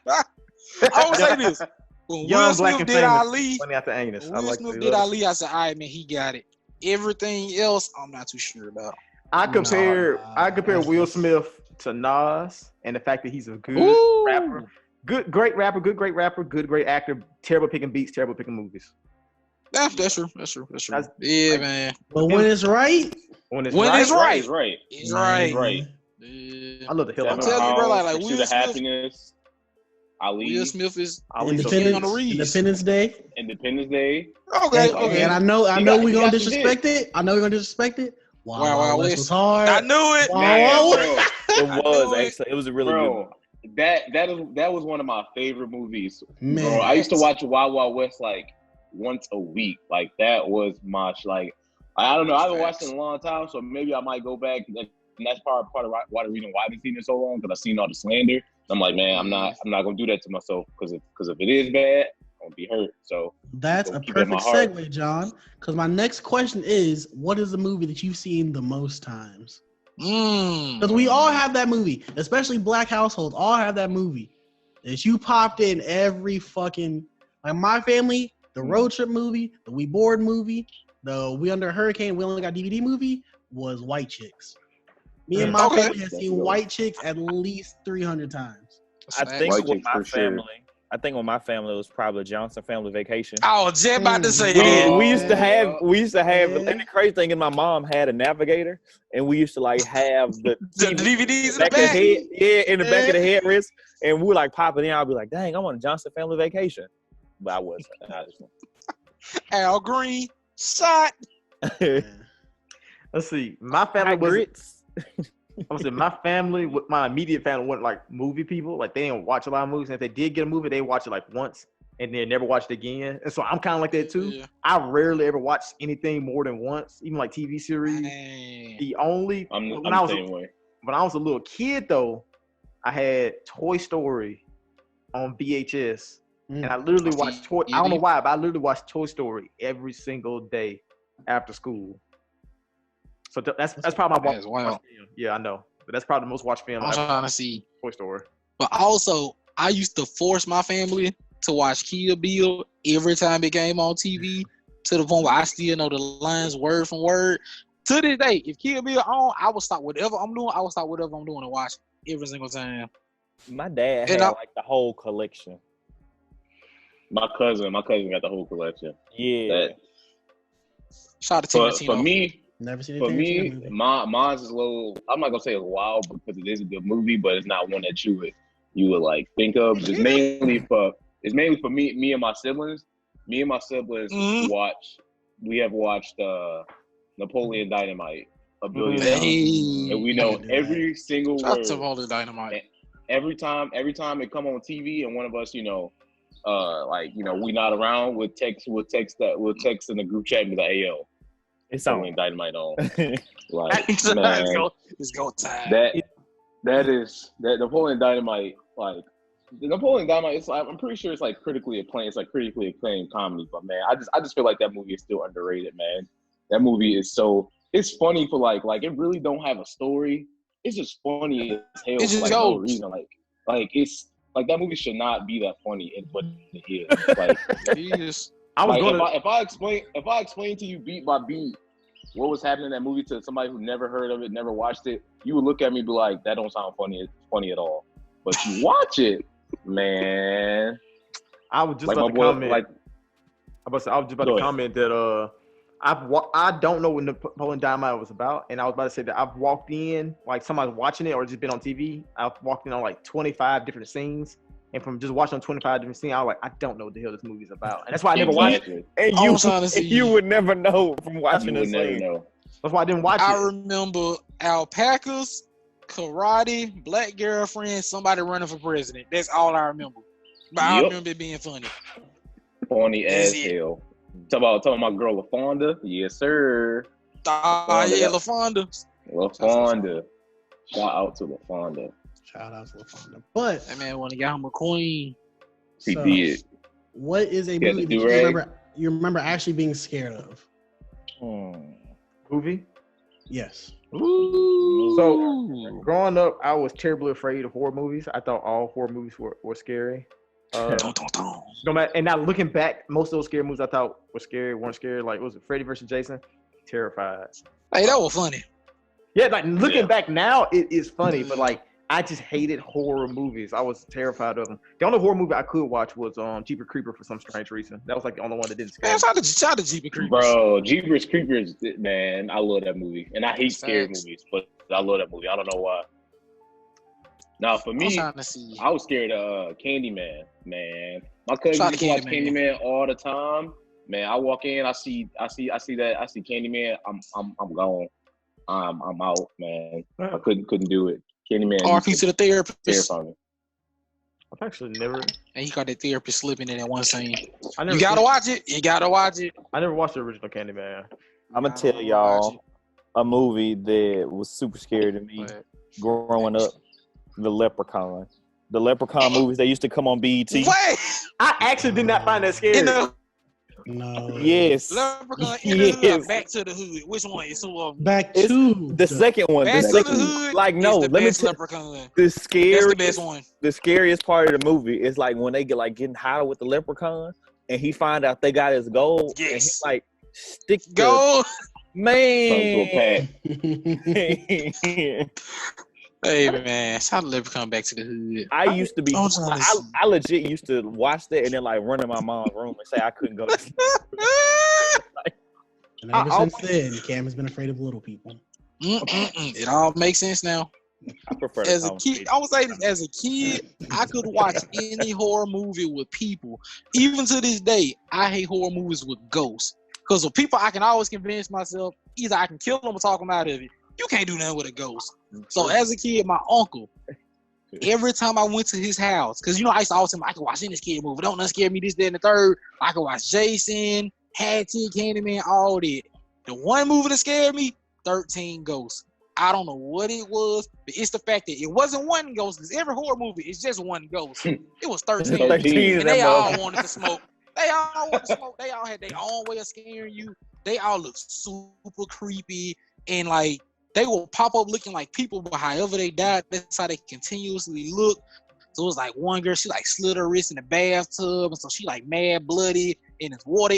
I would say this. When Young, Will black, Smith and did famous. Ali, Funny after anus. when Will Smith did Ali, I said, all right, man, he got it. Everything else, I'm not too sure about. I compare Nah, Will Smith to Nas and the fact that he's a good Ooh. rapper. Great rapper, good great actor, terrible picking beats, terrible picking movies. That's true. That's- Yeah, man. But when it's right, When it's When right, it's right. It's right. He's right. Right. Yeah. I love the hell out I'm of telling you, bro, it. like Pursuit Will of Smith- Happiness. Ali. Will Smith is Ali's so Independence, Keanu Reeves. Independence Day. Independence Day. okay. And I know He we're gonna got some disrespect it. I know we're gonna disrespect it. Wild Wild Wild West West. was hard. I knew it. Wow. Man, It I was knew it. actually. It was a really good bro, one. that was one of my favorite movies. Man. Bro, I used to watch Wild Wild West like once a week. Like that was my like. I don't know. I haven't watched it in a long time, so maybe I might go back. And that's part of the reason why I've been seeing it so long, because I've seen all the slander. I'm like, man, I'm not gonna do that to myself, because if it is bad, I'm gonna be hurt. So That's a keep it in my perfect heart. segue, John. Because my next question is, what is the movie that you've seen the most times? Because we all have that movie, especially black households, all have that movie that you popped in every fucking, like my family, the road trip movie, the We Bored movie, the We Under a Hurricane, We Only Got DVD movie was White Chicks. Me and my Okay. family have seen White Chicks at least 300 times. I think White with Chicks my for sure. family, it was probably Johnson Family Vacation. I was just about to say We, that. we used to have, Yeah. and the crazy thing is my mom had a navigator, and we used to like have the The DVDs in the back of the back. head, in the back of the headrest, and we would like pop it in. I'll be like, dang, I'm on a Johnson Family Vacation, but I wasn't. Al Green shot. Let's see. My family was. grits. I was saying my family, with my immediate family, weren't like movie people. Like they didn't watch a lot of movies. And if they did get a movie, they watch it like once and then never watch it again. And so I'm kind of like that too. Yeah. I rarely ever watch anything more than once, even like TV series. Man. The only I'm when the I was same way. when I was a little kid though, I had Toy Story on VHS, and I literally watched Toy. I don't know why, but I literally watched Toy Story every single day after school. So that's probably my That is wild. watch film. Yeah, I know, but that's probably the most watched film. I'm Ever. trying to see. Toy Story. But also, I used to force my family to watch Kill Bill every time it came on TV, to the point where I still know the lines word for word. To this day, if Kill Bill on, I would stop whatever I'm doing. I would stop whatever I'm doing and watch it every single time. My dad And had I- like the whole collection. My cousin got the whole collection. Yeah. Shout out to For Tarantino. me, Never seen a For Tarantino me, movie. mine's is a little. I'm not gonna say it's wild because it is a good movie, but it's not one that you would like think of. It's mainly for me and my siblings. Me and my siblings Mhm. We have watched Napoleon Dynamite a billion Mhm. times, Hey, and we know Can't do that. every single shout out word. to all the Dynamite. every time it come on TV and one of us, we not around, we'll text in the group chat and be like, hey, yo, It's on. Napoleon Dynamite on. Like, It's man, go time. that Napoleon Dynamite, like, the Napoleon Dynamite, it's like, I'm pretty sure it's like critically acclaimed. It's like critically acclaimed comedy, but man, I just feel like that movie is still underrated, man. That movie is it's funny for like it really don't have a story. It's just funny as hell It for just like no goes. reason. Like it's like that movie should not be that funny, but it is. Like, I was like going to. if I explain to you beat by beat what was happening in that movie to somebody who never heard of it, never watched it, you would look at me and be like, that don't sound funny at all. But you watch it, man. I was just Like about my to boy, comment. like I was just about Go to ahead. comment that I don't know what Napoleon Dynamite was about, and I was about to say that I've walked in like somebody's watching it or just been on TV. I've walked in on like 25 different scenes, and from just watching 25 different scenes, I was like, I don't know what the hell this movie's about, and that's why I never watched it. exactly. And you would never know from watching You would this never thing. know. That's why I didn't watch I it. remember alpacas, karate, black girlfriend, somebody running for president. That's all I remember. But I Yep. remember it being funny. Funny as That's it. hell. Talking about my girl LaFonda. Yes, sir. Yeah, LaFonda. LaFonda. Shout out to LaFonda. Shout out to LaFonda. But That man want to get him a queen. He so, did. what is a He had movie the that do-rag. you remember actually being scared of? Movie. Yes. Ooh. So growing up, I was terribly afraid of horror movies. I thought all horror movies were scary. Dun, dun, dun. No matter, and now looking back, most of those scary movies I thought were scary weren't scary. Like, was it Freddy vs. Jason? Terrified. Hey, that was funny. Yeah, like looking Yeah. back now, it is funny, but like I just hated horror movies. I was terrified of them. The only horror movie I could watch was Jeepers Creeper for some strange reason. That was like the only one that didn't scare Man, me. shout out to Jeepers Creepers. Bro, Jeepers Creepers, man, I love that movie. And I hate scary Facts. movies, but I love that movie. I don't know why. Now, for I'm me, trying to see. I was scared of Candyman, man. My cousin Shout used to out watch to Candyman. Candyman all the time. Man, I walk in, I see Candyman, I'm gone. I'm out, man. I couldn't do it. Candyman RP to the therapist. terrifying me. I've actually never. And he got that therapist slipping in that one scene. I never. You gotta watch it. You gotta watch it. I never watched the original Candyman. I'm gonna I tell don't y'all watch a movie that was super scary to me But- growing up. The Leprechaun. The Leprechaun movies that used to come on BET. Wait, I actually did not find that scary. in the No. Yes. Leprechaun in the Yes. hood, Back to the Hood. Which one is two of them? Back It's to The second one. Back The to the second Hood. like no, is the let me best tell Leprechaun. the That's scariest the best one. the scariest part of the movie is like when they get like getting high with the leprechaun and he find out they got his gold and Yes. he's like stick the Go. man. Hey man, shout out to Leprechaun Back to the Hood. I used to be I'm trying to see. I legit used to watch that and then like run in my mom's room and say I couldn't go to sleep. And ever I- since then, Cam has been afraid of little people. It all makes sense now. I prefer As the a Tom kid, Brady. I would say this, as a kid, I could watch any horror movie with people. Even to this day, I hate horror movies with ghosts. Because with people, I can always convince myself either I can kill them or talk them out of it. You can't do nothing with a ghost. So as a kid, my uncle, every time I went to his house, because I used to always tell him I can watch any scary movie. Don't scare me, this, that, and the third. I can watch Jason, Hatchet, Candyman, all that. The one movie that scared me, 13 Ghosts. I don't know what it was, but it's the fact that it wasn't one ghost, because every horror movie is just one ghost. It was 13. 13 And they that all motherfucker. wanted to smoke. They all wanted to smoke. They all had their own way of scaring you. They all looked super creepy. And like, they will pop up looking like people, but however they died, that's how they continuously look. So it was like one girl, she like slit her wrist in the bathtub, and so she like mad bloody and it's water.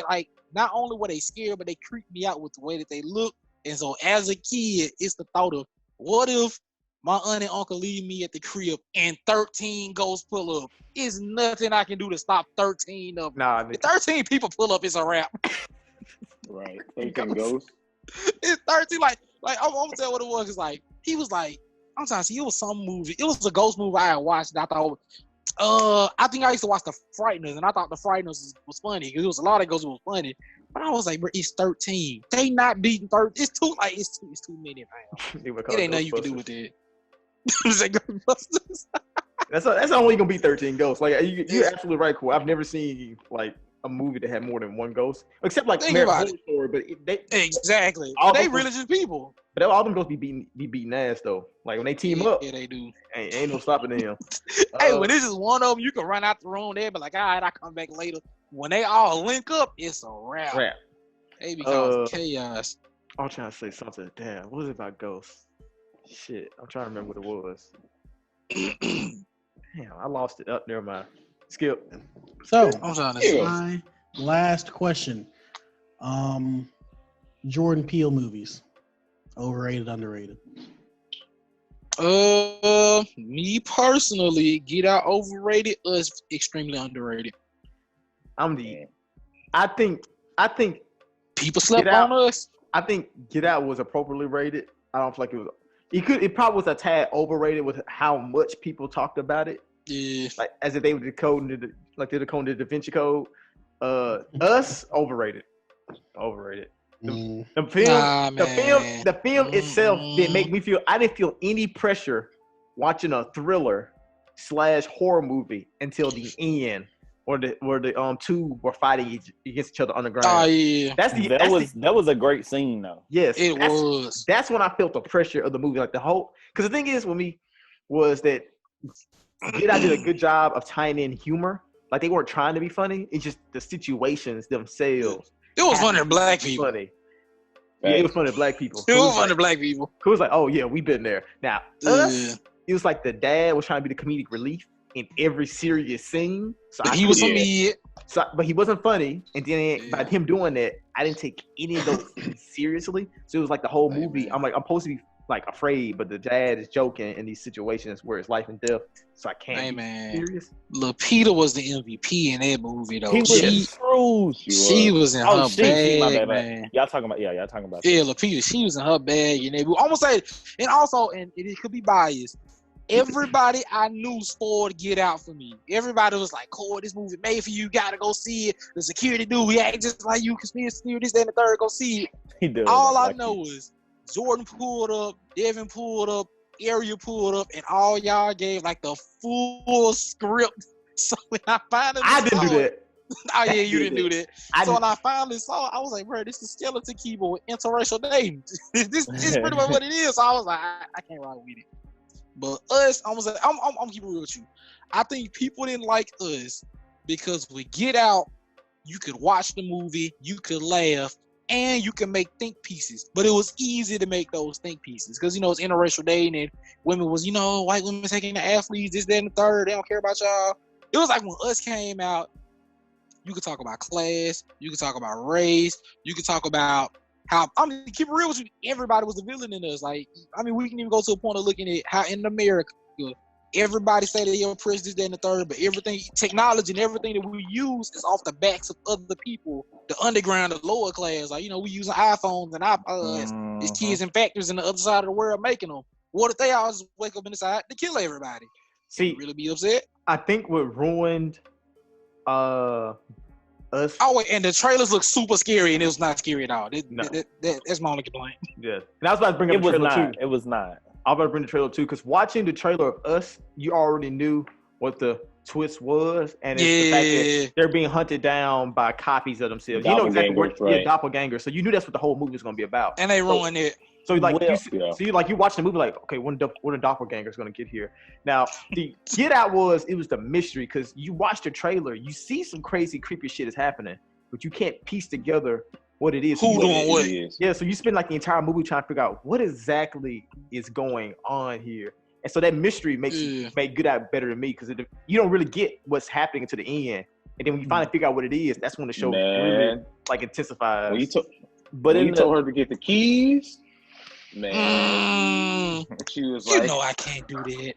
Like not only were they scared, but they creeped me out with the way that they look. And so as a kid, it's the thought of what if my aunt and uncle leave me at the crib and 13 ghosts pull up? There's nothing I can do to stop 13 of them. Nah, I mean, If 13 people pull up, it's a wrap. Right. 13 Ghosts. It's 13. Like I'm gonna tell what it was. Cause like he was like, I'm trying to see. It was some movie. It was a ghost movie I had watched. And I thought, I think I used to watch The Frighteners, and I thought The Frighteners was funny because it was a lot of ghosts that was funny. But I was like, bro, it's 13. They not beating 13. It's too many, man. It ain't nothing you can do with it. Is that Ghostbusters? That's only gonna be 13 ghosts. Like you're absolutely right, cool. I've never seen like a movie that had more than one ghost, except like American Horror Story. But exactly. But they religious people. But all them ghosts be beating ass though. Like when they team up, yeah, they do. Ain't no stopping them. Hey, when it's just one of them, you can run out the room there, but like, all right, I come back later. When they all link up, it's a wrap. They be causing chaos. I'm trying to say something. Damn, what was it about ghosts? Shit, I'm trying to remember what it was. Damn, I lost it. Never mind. Skip. So, I'm trying to say. my last question. Jordan Peele movies. Overrated, underrated? Me personally, Get Out overrated, Us extremely underrated. I think people slept on Us. I think Get Out was appropriately rated. I don't feel like it was. It probably was a tad overrated with how much people talked about it. Yeah. Like as if they were decoding the Da Vinci Code. Us overrated. Overrated. The film itself didn't make me feel. I didn't feel any pressure watching a thriller / horror movie until the end, where the two were fighting against each other on the ground. Oh yeah, that was a great scene though. Yes, it was. That's when I felt the pressure of the movie, like the whole. Because the thing is with me was that I did a good job of tying in humor. Like they weren't trying to be funny. It's just the situations themselves. It was funny to black people. Funny. Yeah, it was funny to black people. It was funny to black people. Who was like, oh yeah, we've been there. Now, Us, it was like the dad was trying to be the comedic relief in every serious scene. So he was some idiot. So, but he wasn't funny. And then by him doing that, I didn't take any of those things seriously. So it was like the whole movie. I'm supposed to be like afraid, but the dad is joking in these situations where it's life and death. So I can't be serious. Lupita was the MVP in that movie though. She was in her bag, man. Y'all talking about that. Yeah, Lupita, she was in her bag in that movie. Almost say, and also, and it could be biased. Everybody I knew spoiled Get Out for me. Everybody was like, "Cool, this movie made for you. Gotta go see it." The security dude, we act just like you. Conspiracy theory, this, that, and the third. Go see it. He does. All I know is Jordan pulled up, Devin pulled up, Area pulled up, and all y'all gave like the full script. So when I finally didn't do that. Oh yeah, you didn't do that. So when I finally saw it, I was like, bro, this is skeleton keyboard with interracial names. this is pretty much what it is. So I was like, I can't rock with it. But Us, I'm keeping it real with you. I think people didn't like Us because with Get Out, you could watch the movie, you could laugh, and you can make think pieces. But it was easy to make those think pieces because, it's interracial dating and women was, white women taking the athletes, this, that, and the third. They don't care about y'all. It was like when Us came out, you could talk about class, you could talk about race, you could talk about how, keep it real with you, everybody was the villain in Us. Like, we can even go to a point of looking at how in America, everybody say they oppressed this, that, and the third, but everything, technology and everything that we use is off the backs of other people, the underground, the lower class. Like, we using iPhones and iPods. There's kids and factories on the other side of the world making them. What if they all just wake up and decide to kill everybody? See, really be upset? I think what ruined Us. Oh, wait, and the trailers look super scary, and it was not scary at all. That's my only complaint. Yeah, and I was about to bring up the trailer too. It was not. I was about to bring the trailer too, because watching the trailer of Us, you already knew what the twist was, and it's the fact that they're being hunted down by copies of themselves. You know exactly what doppelganger. So you knew that's what the whole movie was going to be about. And they ruined it. So you watch the movie like, okay, when the doppelganger is going to get here. Now, the Get Out was the mystery, because you watch the trailer, you see some crazy, creepy shit is happening, but you can't piece together what it is. Who doing what? Yeah, so you spend like the entire movie trying to figure out what exactly is going on here. And so that mystery make Get Out better than me, because you don't really get what's happening until the end. And then when you finally figure out what it is, that's when the show really like intensifies. When you told her to get the keys, man, she was like, I can't do that.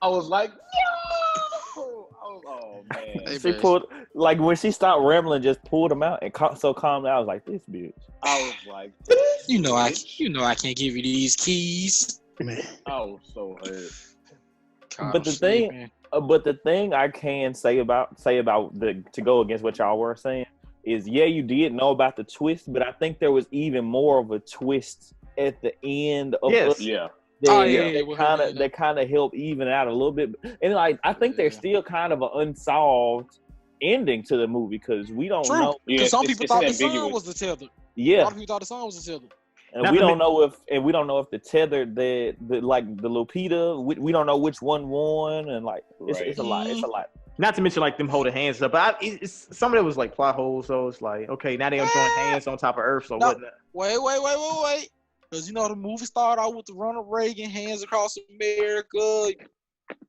I was like, yo! Oh man. She pulled, like when she stopped rambling, just pulled them out and so calm. I was like, this bitch. I was like, I can't give you these keys. Man. I was so hurt. But the thing I can say about to go against what y'all were saying is, you did know about the twist, but I think there was even more of a twist at the end of Yes. Yeah. That kind of help even it out a little bit. And like I think there's still kind of an unsolved ending to the movie because we don't know. Yeah, some people thought the son was the tether. Yeah, a lot of people thought the son was the tether. And we don't know if the tether, the like the Lupita, we don't know which one won, and like it's a lot. It's a lot. Not to mention like them holding hands up, but some of it was like plot holes. So it's like, okay, now they gonna join hands on top of Earth. So what? Wait. Because the movie started out with the Ronald Reagan hands across America.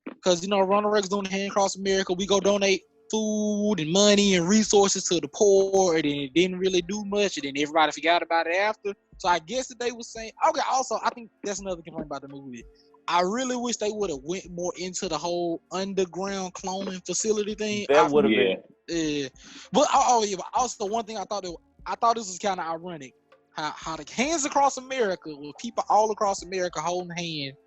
Because Ronald Reagan's doing the hand across America. We go donate food and money and resources to the poor, and then it didn't really do much, and then everybody forgot about it after. So I guess that they were saying, okay. Also, I think that's another complaint about the movie. I really wish they would have went more into the whole underground cloning facility thing. That would have been. Yeah. But also one thing I thought this was kind of ironic. How the hands across America with people all across America holding hands,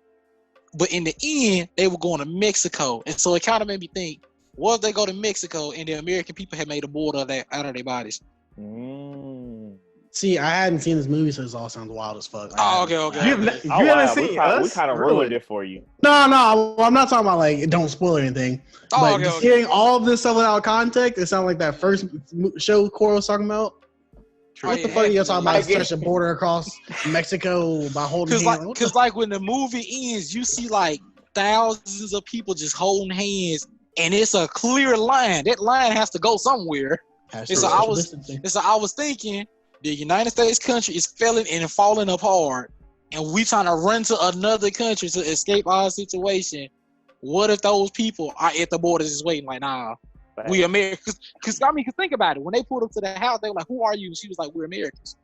but in the end they were going to Mexico, and so it kind of made me think: what if they go to Mexico and the American people had made a border out of their bodies? See, I hadn't seen this movie, so this all sounds wild as fuck. Okay. You haven't seen us? We kind of ruined it for you. No, I'm not talking about like don't spoil anything. But hearing all of this stuff without context, it sounded like that first show Cora was talking about. What the fuck are you talking about? Stretching a border across Mexico by holding hands? Because like when the movie ends, you see like thousands of people just holding hands, and it's a clear line. That line has to go somewhere. And so I was thinking, the United States country is failing and falling apart, and we trying to run to another country to escape our situation. What if those people are at the border just waiting like, nah, we Americans? Because think about it. When they pulled up to the house, they were like, who are you? And she was like, we're Americans.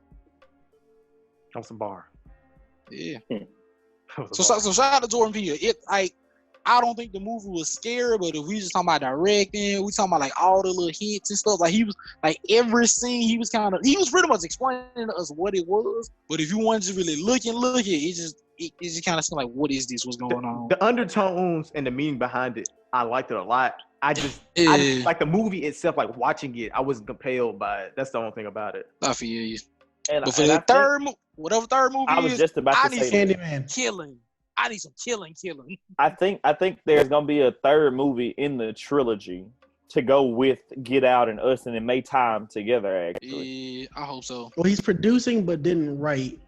On some bar. Yeah. So shout out to Jordan Peele. I don't think the movie was scary, but if we just talking about directing, we talking about like all the little hints and stuff. Like he was like every scene, he was pretty much explaining to us what it was. But if you wanted to really look, it just kind of seemed like, what is this? What's going on? The undertones and the meaning behind it, I liked it a lot. I just like the movie itself. Like watching it, I wasn't compelled by it. That's the only thing about it. I feel you. But for the third movie, I was just about to say Candyman killing. I need some killing. I think there's gonna be a third movie in the trilogy to go with Get Out and Us, and it may tie them together. Actually, yeah, I hope so. Well, he's producing but didn't write.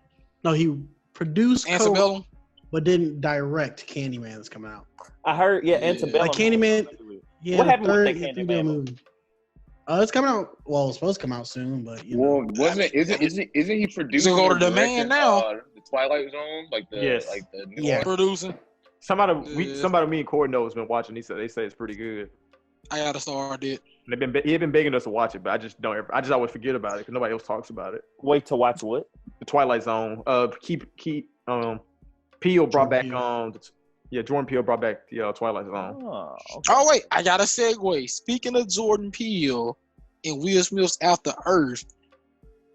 No, he produced Antebellum, but didn't direct Candyman that's coming out. I heard, Antebellum. Like Candyman. Yeah, what happened with that Candyman movie? It's coming out. Well, it's supposed to come out soon, but isn't he producing? Go to the man now. The Twilight Zone, like the new one. Producing. Somebody me and Corey knows has been watching. They say it's pretty good. I gotta start it. He been begging us to watch it, but I just always forget about it because nobody else talks about it. Wait to watch what? The Twilight Zone. Peele brought back Jordan Peele brought back the Twilight Zone. Oh, okay. Oh wait, I got a segue. Speaking of Jordan Peele and Will Smith's After Earth,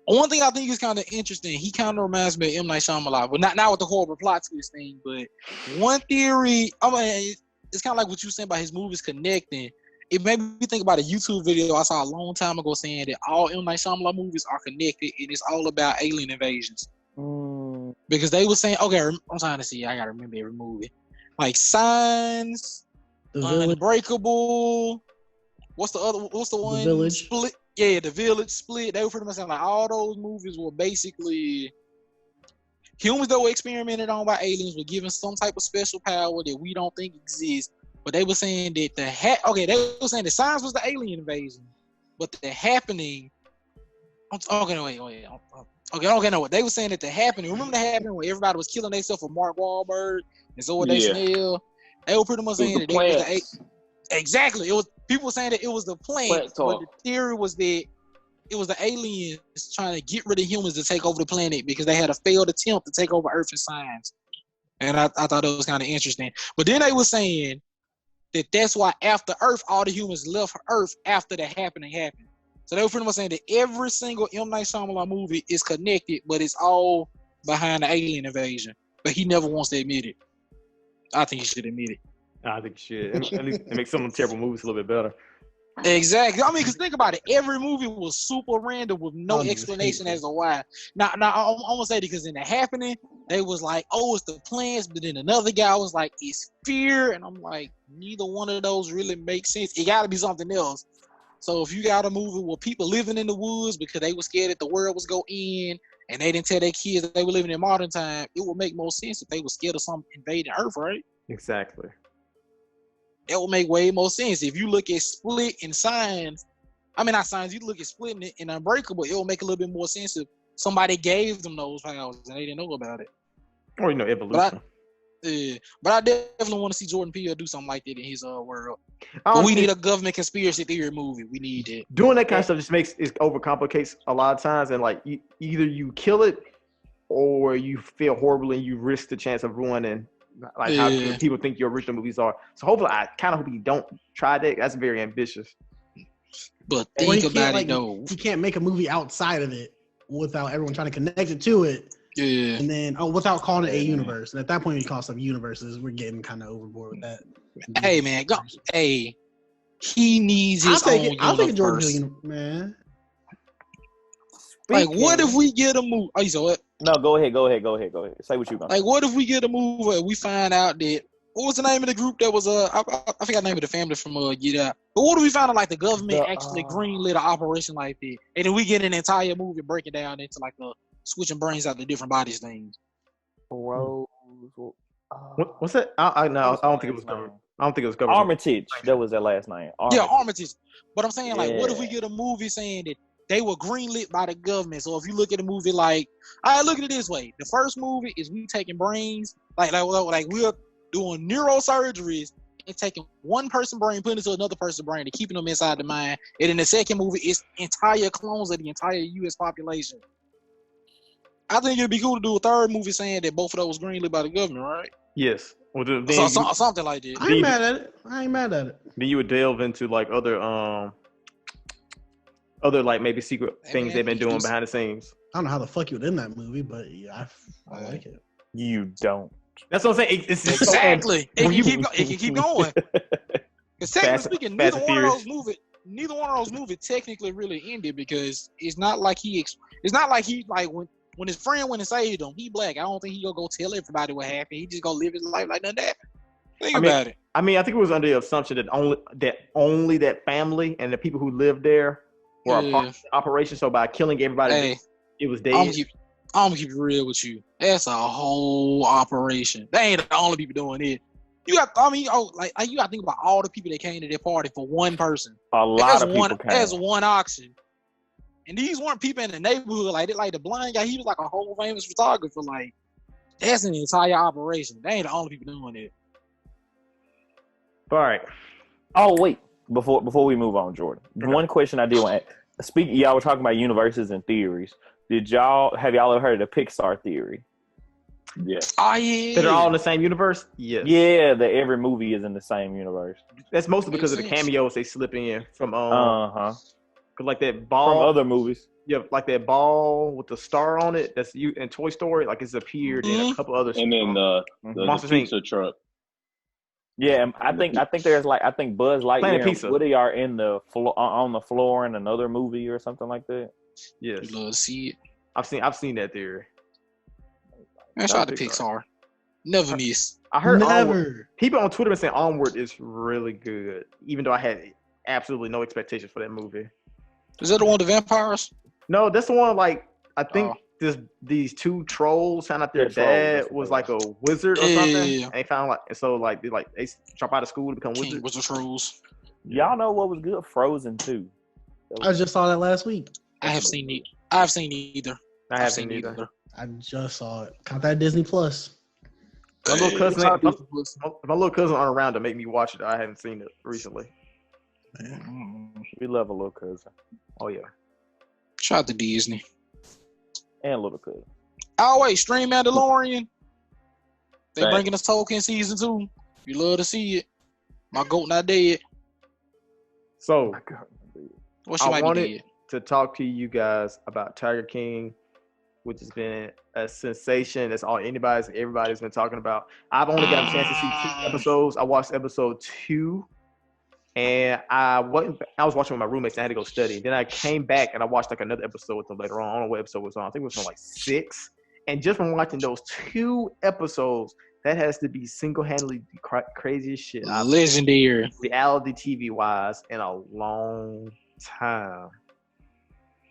one thing I think is kind of interesting. He kind of reminds me of M. Night Shyamalan, but not with the horrible plot twist thing. But one theory, it's kind of like what you were saying about his movies connecting. It made me think about a YouTube video I saw a long time ago saying that all M. Night Shyamalan movies are connected, and it's all about alien invasions. Because they were saying, okay, I'm trying to see. I gotta remember every movie. Like Signs, Unbreakable. What's the one? The Village. Split. Yeah, The Village, Split. They were pretty much saying like all those movies were basically humans that were experimented on by aliens were given some type of special power that we don't think exists. But they were saying that they were saying the Signs was the alien invasion, but the Happening. They were saying that the Happening. Remember the Happening when everybody was killing themselves for Mark Wahlberg and Zoe Deschanel? They were pretty much saying that it was exactly. It was people saying that it was the plant, but the theory was that it was the aliens trying to get rid of humans to take over the planet because they had a failed attempt to take over Earth and Signs. And I thought it was kind of interesting. But then they were saying that that's why after Earth, all the humans left Earth after the Happening happened. So they were pretty much saying that every single M. Night Shyamalan movie is connected, but it's all behind the alien invasion. But he never wants to admit it. I think he should admit it. I think he should. At least it makes some of the terrible movies a little bit better. Exactly. I mean, because think about it. Every movie was super random with no explanation as to why. Now I'm gonna say that because in the happening, they was like, "Oh, it's the plants," but then another guy was like, "It's fear," and I'm like, neither one of those really makes sense. It got to be something else. So if you got a movie where people living in the woods because they were scared that the world was going to end, and they didn't tell their kids that they were living in modern time, it would make more sense if they were scared of something invading Earth, right? Exactly. That would make way more sense. If you look at Split and Signs, I mean, not Signs, you look at Split and Unbreakable, it will make a little bit more sense if somebody gave them those powers and they didn't know about it. Or, evolution. But I definitely want to see Jordan Peele do something like that in his world. But we need a government conspiracy theory movie. We need it. Doing that kind of stuff just makes it overcomplicates a lot of times, and like either you kill it or you feel horribly and you risk the chance of ruining like how people think your original movies are. So hopefully, I kind of hope you don't try that. That's very ambitious. But think about it though. You can't make a movie outside of it without everyone trying to connect it to it. Yeah. And then without calling it a universe. And at that point, you call stuff universes. We're getting kind of overboard with that. Hey man, go. Hey, he needs his own universe. I'll take a Jordan Peele, man. Like, what if we get a movie? Oh, you saw it? No, go ahead. Say what you want. Like, what if we get a movie and we find out that what was the name of the group that was I forgot the name of the family from Get Out. But what if we find out like the government actually greenlit an operation like that, and then we get an entire movie breaking down into like a switching brains out the different bodies things. Rose. What's that? I don't think it was government. I don't think it was government. Armitage. That was their last name. Yeah, Armitage. But I'm saying, like, what if we get a movie saying that they were greenlit by the government? So if you look at a movie like, all right, look at it this way. The first movie is we taking brains, like we're doing neurosurgeries and taking one person's brain, putting it to another person's brain and keeping them inside the mind. And in the second movie, it's entire clones of the entire U.S. population. I think it'd be cool to do a third movie saying that both of those greenlit by the government, right? Yes. Well, something like that. I ain't mad at it. Then you would delve into like other like maybe secret things they've been doing behind the scenes. I don't know how the fuck you would end that movie, but yeah, I like it. You don't. That's what I'm saying. It's exactly. It can keep going. Because technically speaking, neither one of those movies technically really ended because it's not like he like when his friend went and saved him, he black. I don't think he gonna go tell everybody what happened. He just gonna live his life like nothing happened. Think about it. I mean, I think it was under the assumption that only that family and the people who lived there were a part of the operation. So by killing everybody, it was dead. I'm gonna keep it real with you. That's a whole operation. They ain't the only people doing it. You got you gotta think about all the people that came to their party for one person. A lot of people came. That's one auction. And these weren't people in the neighborhood like the blind guy. He was like a whole famous photographer. Like, that's an entire operation. They ain't the only people doing it. All right. Oh wait, before we move on, Jordan. Okay. One question I did want to ask. Y'all were talking about universes and theories. Have y'all ever heard of the Pixar theory? Yes. Oh yeah. That are all in the same universe? Yes. Yeah, that every movie is in the same universe. That's mostly because of the cameos they slip in from like that ball from other movies. Yeah, like that ball with the star on it. That's you in Toy Story. Like it's appeared in a couple other. And then the pizza truck. Yeah, I think there's I think Buzz Lightyear and Woody are in the on the floor in another movie or something like that. Yes, you love to see it. I've seen that theory. Man, shout out to Pixar. Never miss. I heard Onward. People on Twitter been saying Onward is really good, even though I had absolutely no expectations for that movie. Is that the one with the vampires? No, that's the one I think these two trolls found out their dad was like a wizard or something. Yeah. And they found they drop out of school to become wizards. Wizard trolls. Y'all know what was good? Frozen 2. I just saw that last week. I have seen it. I haven't seen either. I haven't seen either. I just saw it. Count that Disney Plus. My little cousin aren't around to make me watch it. I haven't seen it recently. We love a little cousin. Oh yeah. Shout out to Disney. And little cousin. Oh wait, stream Mandalorian. They bringing us Tolkien season 2. You love to see it. My goat not dead. So I wanted to talk to you guys about Tiger King, which has been a sensation. That's all everybody's been talking about. I've only got a chance to see 2 episodes. I watched episode 2. And I was watching with my roommates and I had to go study. Then I came back and I watched like another episode with them later on. I don't know what episode it was on. I think it was on like 6. And just from watching those 2 episodes, that has to be single-handedly the craziest shit legendary reality TV wise in a long time.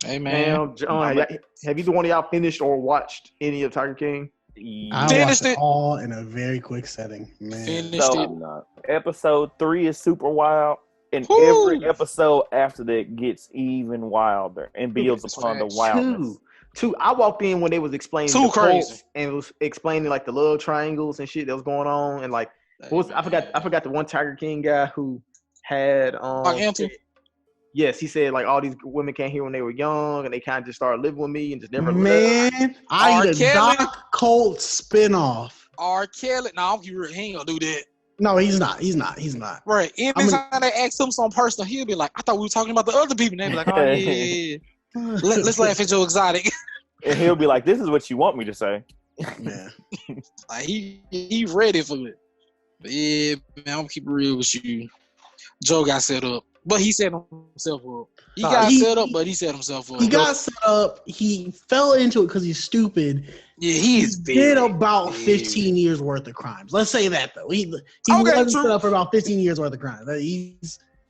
Hey man, John, have either one of y'all finished or watched any of Tiger King? I watched it all in a very quick setting, man. Finished it. Episode 3 is super wild, and every episode after that gets even wilder and builds upon the wildness. 2. I walked in when they was explaining the crazy and it was explaining like the love triangles and shit that was going on, and like I forgot the one Tiger King guy who had yes, he said like all these women came here when they were young and they kind of just started living with me and just never left. I need a Doc Colt spinoff. R. Kelly, no, he ain't gonna do that. No, he's not. Right. Anytime they ask him something personal, he'll be like, I thought we were talking about the other people. And they be like, oh yeah. Let's laugh at Joe Exotic. And he'll be like, this is what you want me to say. Yeah. Like he ready for it. But yeah, man, I'm gonna keep it real with you. Joe got set up. But he set himself up. He got set up, but he set himself up. He got set up. He fell into it because he's stupid. Yeah, he did about 15 years worth of crimes. Let's say that though. He wasn't set up for about 15 years worth of crimes. He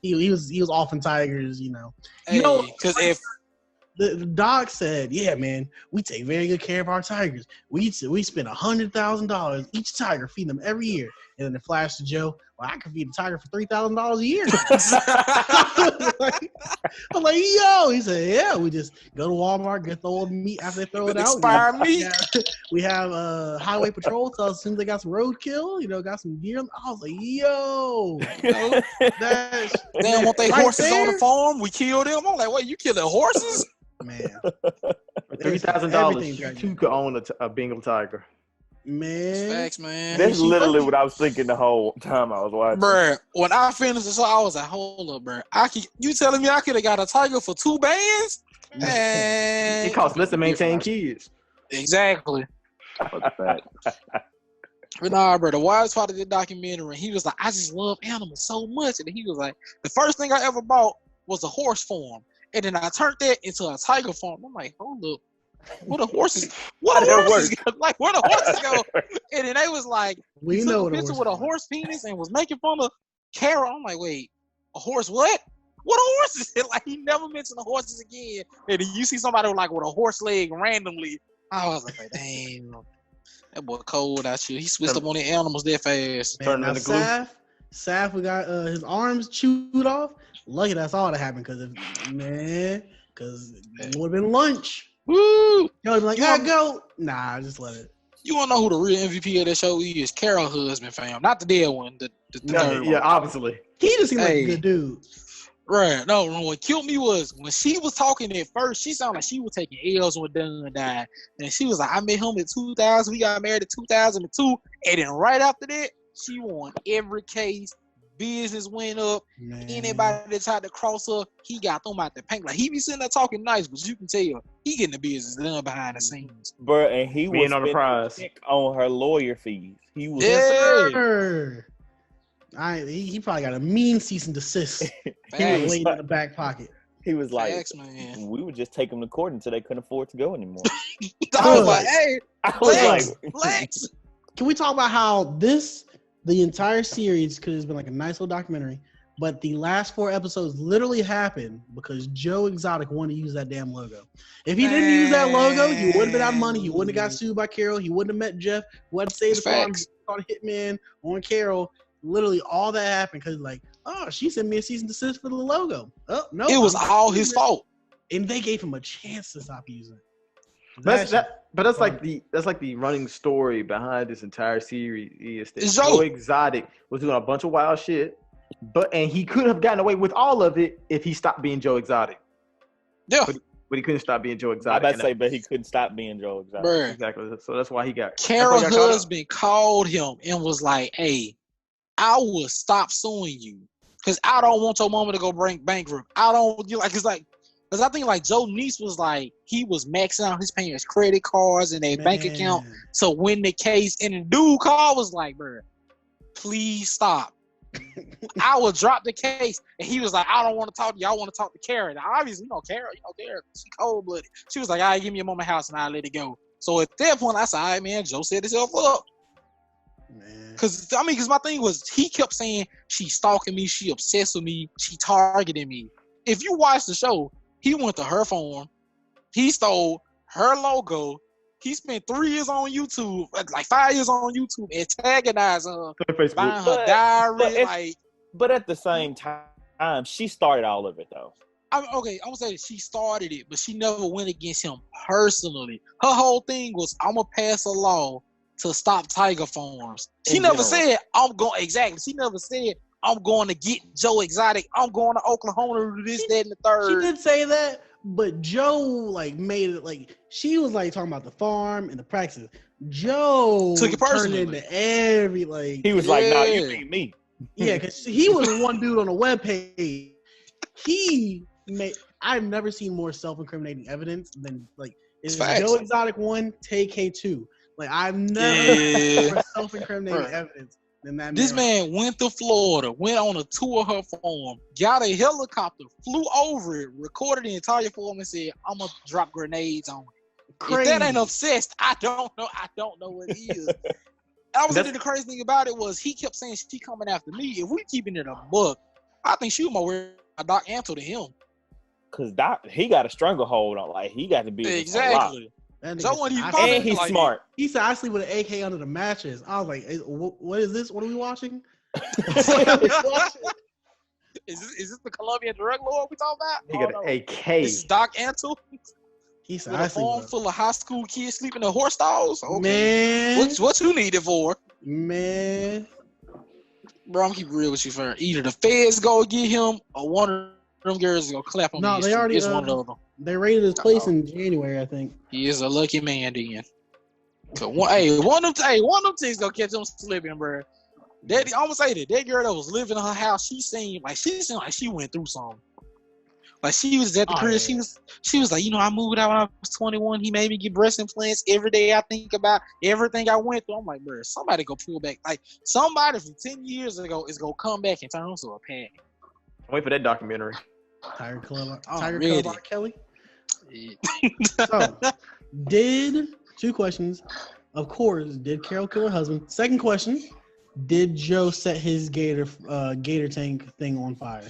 was off in Tigers, you know. Because if the doc said, yeah, man, we take very good care of our tigers. We spend $100,000 each tiger, feed them every year. And then it flashed to Joe, well, I could feed a tiger for $3,000 a year. I'm like, yo. He said, yeah, we just go to Walmart, get the old meat after they throw it out. Expired meat. We have highway patrol tell us as soon as they got some roadkill, got some deer. I was like, yo. They don't want their horses on the farm. We kill them. I'm like, what, you killing horses? Man. For $3,000, you could own a Bengal tiger. Man. Facts, man. That's literally what I was thinking the whole time I was watching. Bruh, when I finished the show, I was like, hold up, bruh. You telling me I could have got a tiger for 2 bands? Man. It costs less to maintain kids. Exactly. But nah, bro, the wildest part of the documentary, he was like, I just love animals so much. And he was like, the first thing I ever bought was a horse farm. And then I turned that into a tiger farm. I'm like, hold up. Where the horses? Where the horses go? And then they was like, we took know a picture with a horse penis and was making fun of Carol. I'm like, wait, a horse what? What a horse is it? Like, he never mentioned the horses again. And then you see somebody with a horse leg randomly. I was like, damn, that boy cold out here. He switched up on the animals that fast. Man, now Saf, we got his arms chewed off. Lucky that's all that happened because it would have been lunch. Woo! Y'all be like, yeah, go. Nah, just let it. You wanna know who the real MVP of that show is? Carol husband, fam. Not the dead one. The third one. Yeah, obviously. He just seemed like a good dude. Right. No, what killed me was when she was talking at first, she sounded like she was taking L's when Dunn died. And she was like, I met him in 2000. We got married in 2002. And then right after that, she won every case. Business went up. Man. Anybody that tried to cross her, he got them out the paint. Like, he be sitting there talking nice, but you can tell he getting the business done behind the scenes. Bro, and he was on the prize on her lawyer fees. He was he probably got a mean cease and desist. He was laying in the back pocket. He was like, Facts, man. We would just take him to court until they couldn't afford to go anymore. I was like, hey, flex. Can we talk about how the entire series could have been like a nice little documentary, but the last 4 episodes literally happened because Joe Exotic wanted to use that damn logo. If he didn't use that logo, he wouldn't have been out of money. He wouldn't have got sued by Carol. He wouldn't have met Jeff, who had to save the farm, called a hitman on Carol. Literally all that happened because she sent me a cease and desist for the logo. Oh no, it was all his fault. And they gave him a chance to stop using it. That's like the running story behind this entire series is that Joe Exotic was doing a bunch of wild shit, and he could have gotten away with all of it if he stopped being Joe Exotic. Yeah, but he couldn't stop being Joe Exotic. I about to say, but he couldn't stop being Joe Exotic. Bruh. Exactly. So that's why he got. Carol's husband called him and was like, "Hey, I will stop suing you because I don't want your mama to go bankrupt. I don't because I think like Joe niece was like he was maxing out his parents' credit cards and their bank account to win the case, and the dude called was like, bro, please stop. I would drop the case, and he was like, "I don't want to talk to you. I want to talk to Karen." Now, obviously, Karen, she cold blooded. She was like, "All right, give me a moment, house, and I'll let it go." So at that point, I said, "All right, man, Joe set himself up." Man. Cause my thing was, he kept saying she's stalking me, she obsessed with me, she targeting me. If you watch the show, he went to her phone, he stole her logo. He spent 3 years on YouTube, like 5 years on YouTube, antagonizing her, buying her diary. But at the same time, she started all of it though. I'm gonna say that she started it, but she never went against him personally. Her whole thing was, I'm gonna pass a law to stop tiger farms. She never said, she never said, I'm going to get Joe Exotic. I'm going to Oklahoma to do this, that, and the third. She did say that, but Joe made it she was talking about the farm and the practices. Joe took it personally. Turned into every he was like, "Nah, you mean me." Yeah, because he was one dude on the webpage. I've never seen more self-incriminating evidence than it's Joe Exotic 1, TK 2. I've never seen more self-incriminating evidence than that. This man went to Florida, went on a tour of her farm, got a helicopter, flew over it, recorded the entire farm, and said, "I'm gonna drop grenades on it." Crazy. If that ain't obsessed, I don't know what is. The crazy thing about it was, he kept saying she coming after me. If we keeping it a buck, I think she was more worried about Doc Antle than him. Cause Doc, he got a stranglehold on. He got to be exactly. So and he's smart. He said, "I sleep with an AK under the mattress." I was like, "What is this? What are we watching?" Is this the Colombian drug lord we talking about? He got an AK. This is Doc Antle. He said, with a farm full of high school kids sleeping in horse stalls. Okay. Man, what you need it for? Man, bro, I'm keeping real with you, fam. Either the feds go get him, or one of them girls is gonna clap on. No, they already. It's one of them. They raided his place in January, I think. He is a lucky man, then. One of them things gonna catch him slipping, bro. I'm gonna say that girl that was living in her house, she seemed like she went through something. She was at the crib. Yeah. She was like, I moved out when I was 21. He made me get breast implants every day. I think about everything I went through. I'm like, bro, somebody go pull back. Somebody from 10 years ago is gonna come back and turn into a pan. Wait for that documentary. Tiger Club Kelly. So, two questions. Of course, did Carol kill her husband? Second question, did Joe set his gator tank thing on fire?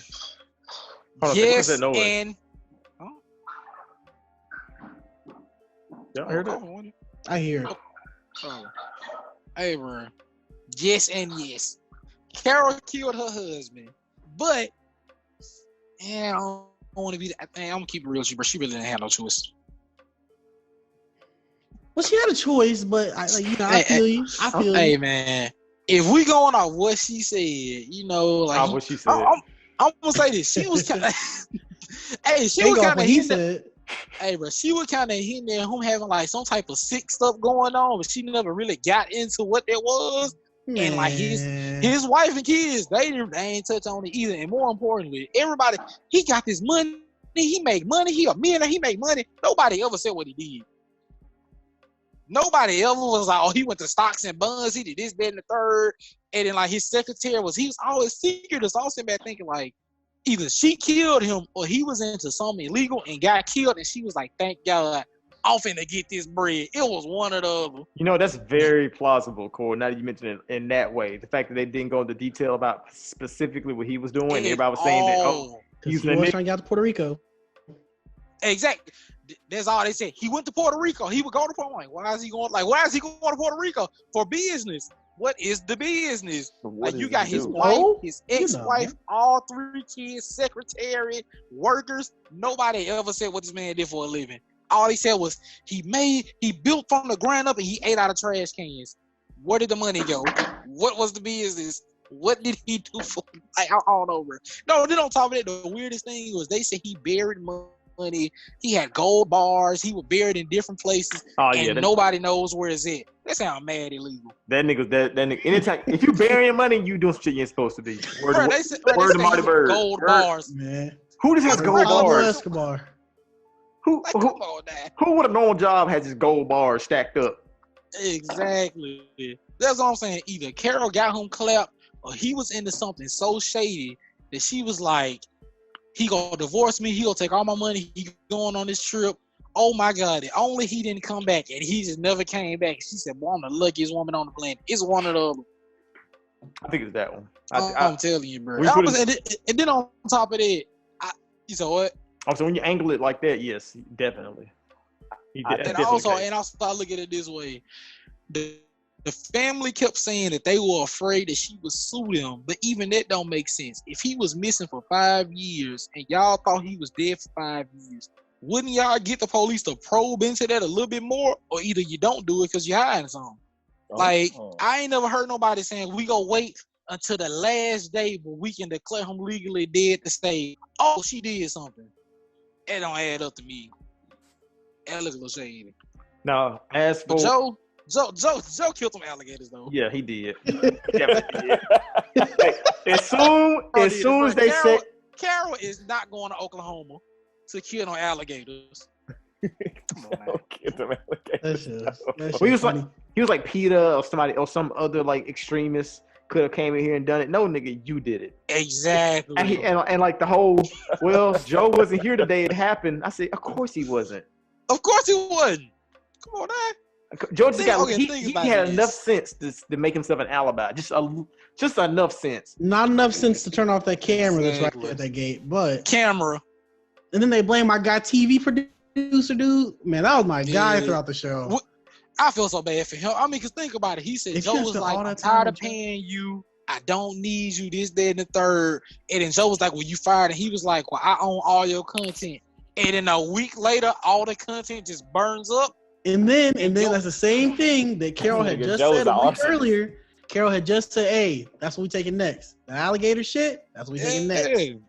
Yes, and yeah, I heard it. I hear it. Hey, bro. Yes and yes. Carol killed her husband, but I don't want to be. I'm gonna keep it real with you, bro. She really didn't have no choice. Well, she had a choice, but I feel you. I feel you. Hey, man. If we going off what she said, what she said. I'm gonna say this. She was kind of. She was kind of. Hey, bro. She was kind of hinting at him having some type of sick stuff going on, but she never really got into what that was. Man. And his wife and kids, they ain't touch on it either. And more importantly, everybody, he got this money. He make money. He a millionaire. He make money. Nobody ever said what he did. Nobody ever was like, he went to stocks and bonds. He did this, that, and the third. And then his secretary he was always secret. So I was sitting back thinking either she killed him or he was into something illegal and got killed. And she was like, "Thank God, I'm finna get this bread." It was one of the other. That's very plausible, Corey. Now that you mentioned it in that way, the fact that they didn't go into detail about specifically what he was doing, and everybody was saying that he was trying to get out to Puerto Rico. Exactly. That's all they said. He went to Puerto Rico. He would go to Puerto Rico. Why is he going to Puerto Rico? For business. What is the business? You got his wife, his ex-wife, all 3 kids, secretary, workers. Nobody ever said what this man did for a living. All he said was he built from the ground up and he ate out of trash cans. Where did the money go? What was the business? What did he do for? I don't know, bro. No, they don't talk about it. The weirdest thing was they said he buried money. He had gold bars. He was buried in different places. And nobody knows where it's at. That sounds mad illegal. That nigga. Anytime if you burying money, you doing some shit you ain't supposed to be. Word to Marty Bird. Gold bars, man. Who does his gold bars? Escobar. Who with a normal job has his gold bars stacked up? Exactly. That's what I'm saying. Either Carol got him clapped or he was into something so shady that she was like, he gonna divorce me, he gonna take all my money, he going on this trip. Oh my God, if only he didn't come back, and he just never came back. She said, boy, I'm the luckiest woman on the planet. It's one of the other. I think it's that one. I'm telling you, bro. And then on top of that, you said what? Oh, so when you angle it like that, yes, definitely. And also, I look at it this way: the family kept saying that they were afraid that she would sue them, but even that don't make sense. If he was missing for 5 years and y'all thought he was dead for 5 years, wouldn't y'all get the police to probe into that a little bit more, or either you don't do it because you're hiding something? Like, I ain't never heard nobody saying we gonna wait until the last day where we can declare him legally dead to say, oh, she did something. It don't add up to me. That look a little shady. Now, as for Joe killed some alligators though. Yeah, he did. Definitely did. As soon as they said Carol is not going to Oklahoma to kill no alligators. Come on, man. Kill them alligators. He was like Peter or somebody or some other like extremist could have came in here and done it. No, nigga, you did it. Exactly. And like the whole, well, Joe wasn't here the day it happened. I said, of course he wasn't. Of course he wasn't. Come on, man. Joe just he had enough sense to make himself an alibi. Just enough sense. Not enough sense to turn off that camera that's right there at that gate, but camera. And then they blame my guy TV producer dude. Man, that was my guy throughout the show. I feel so bad for him. I mean, because think about it. He said, Joe was like, I'm tired of paying you. I don't need you, this, that, and the third. And then Joe was like, well, you fired. And he was like, well, I own all your content. And then a week later, all the content just burns up. And then that's the same thing that Carol had just said a week earlier. Carol had just said, hey, that's what we taking next. The alligator shit, that's what we taking next.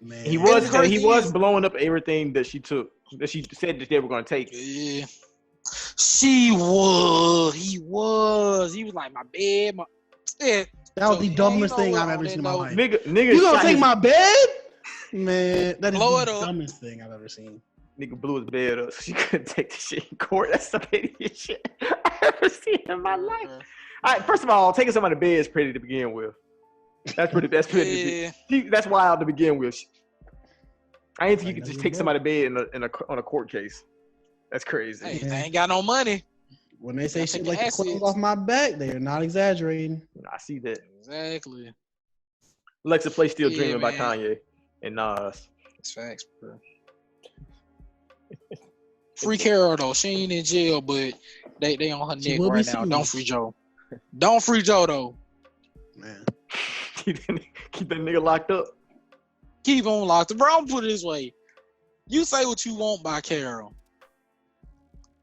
Man. He was blowing up everything that she took, that she said that they were going to take. Yeah. He was like, my bed, that was the dumbest thing I've ever seen in my life. Nigga, you gonna take my bed? Man, that is the dumbest dumbest thing I've ever seen. Nigga blew his bed up so she couldn't take the shit in court. That's some idiot shit I ever seen in my life. All right, first of all, taking somebody's bed is pretty to begin with. That's pretty. Yeah. That's wild to begin with. I ain't think you could just take somebody's bed on a court case. That's crazy. Hey, they ain't got no money. When they say shit like the clothes off my back, they are not exaggerating. I see that. Exactly. Alexa Play Still Dreaming by Kanye and Nas. It's facts, bro. Free Carol though. She ain't in jail, but they on her neck right now. Don't free Joe. Don't free Joe though. Man. Keep that nigga locked up. Keep on locked up. Bro, I'm put it this way. You say what you want by Carol.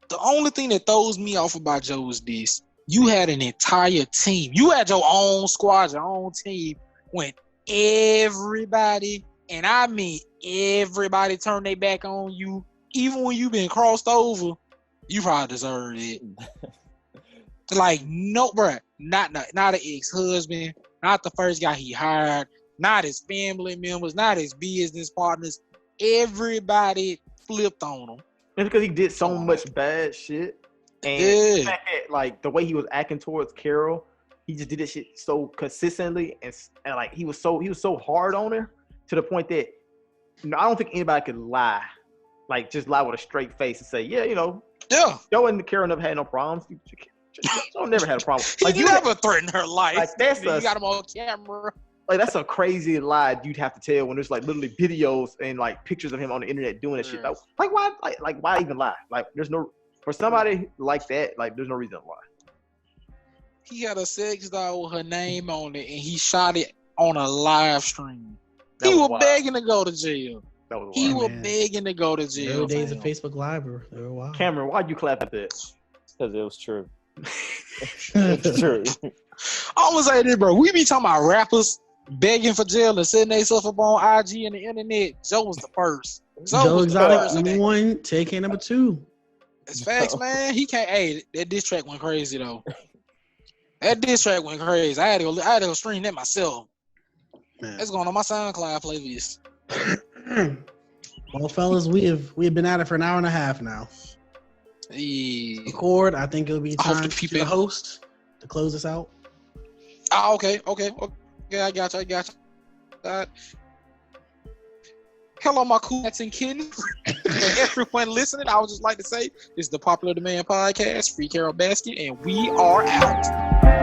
The only thing that throws me off about Joe is this. You had an entire team. You had your own squad, your own team, when everybody, and I mean everybody, turned their back on you. Even when you've been crossed over, you probably deserved it. Like, no, bro, not an ex-husband, not the first guy he hired, not his family members, not his business partners. Everybody flipped on him. It's because he did so much bad shit. And like the way he was acting towards Carol, he just did this shit so consistently and like he was so hard on her to the point that I don't think anybody could lie. Like just lie with a straight face and say, yeah. Joe and Carol never had no problems. Joe never had a problem. Like you never threatened her life. Like you got him on camera. Like that's a crazy lie you'd have to tell when there's like literally videos and like pictures of him on the internet doing that shit. Like why? Like why even lie? Like there's no for somebody like that. Like there's no reason to lie. He had a sex doll with her name on it, and he shot it on a live stream. He was begging to go to jail. He was begging to go to jail. Early days of Facebook Live they were wild. Cameron, why'd you clap at that? Because it was true. It's true. I'm gonna say this, bro. We be talking about rappers begging for jail and setting themselves up on IG and the internet. Joe was the first. Joe Exotic number 1, TK number 2. It's facts, man. He can't. Hey, that diss track went crazy though. That diss track went crazy. I had to go stream that myself. Man. It's going on my SoundCloud playlist. Well, fellas, we have been at it for an hour and a half now. Hey. Record. I think it'll be time for the host to close us out. Okay. I got you. Hello, my cool cats and kittens, and everyone listening. I would just like to say, this is the Popular Demand Podcast, Free Carol Baskin, and we are out.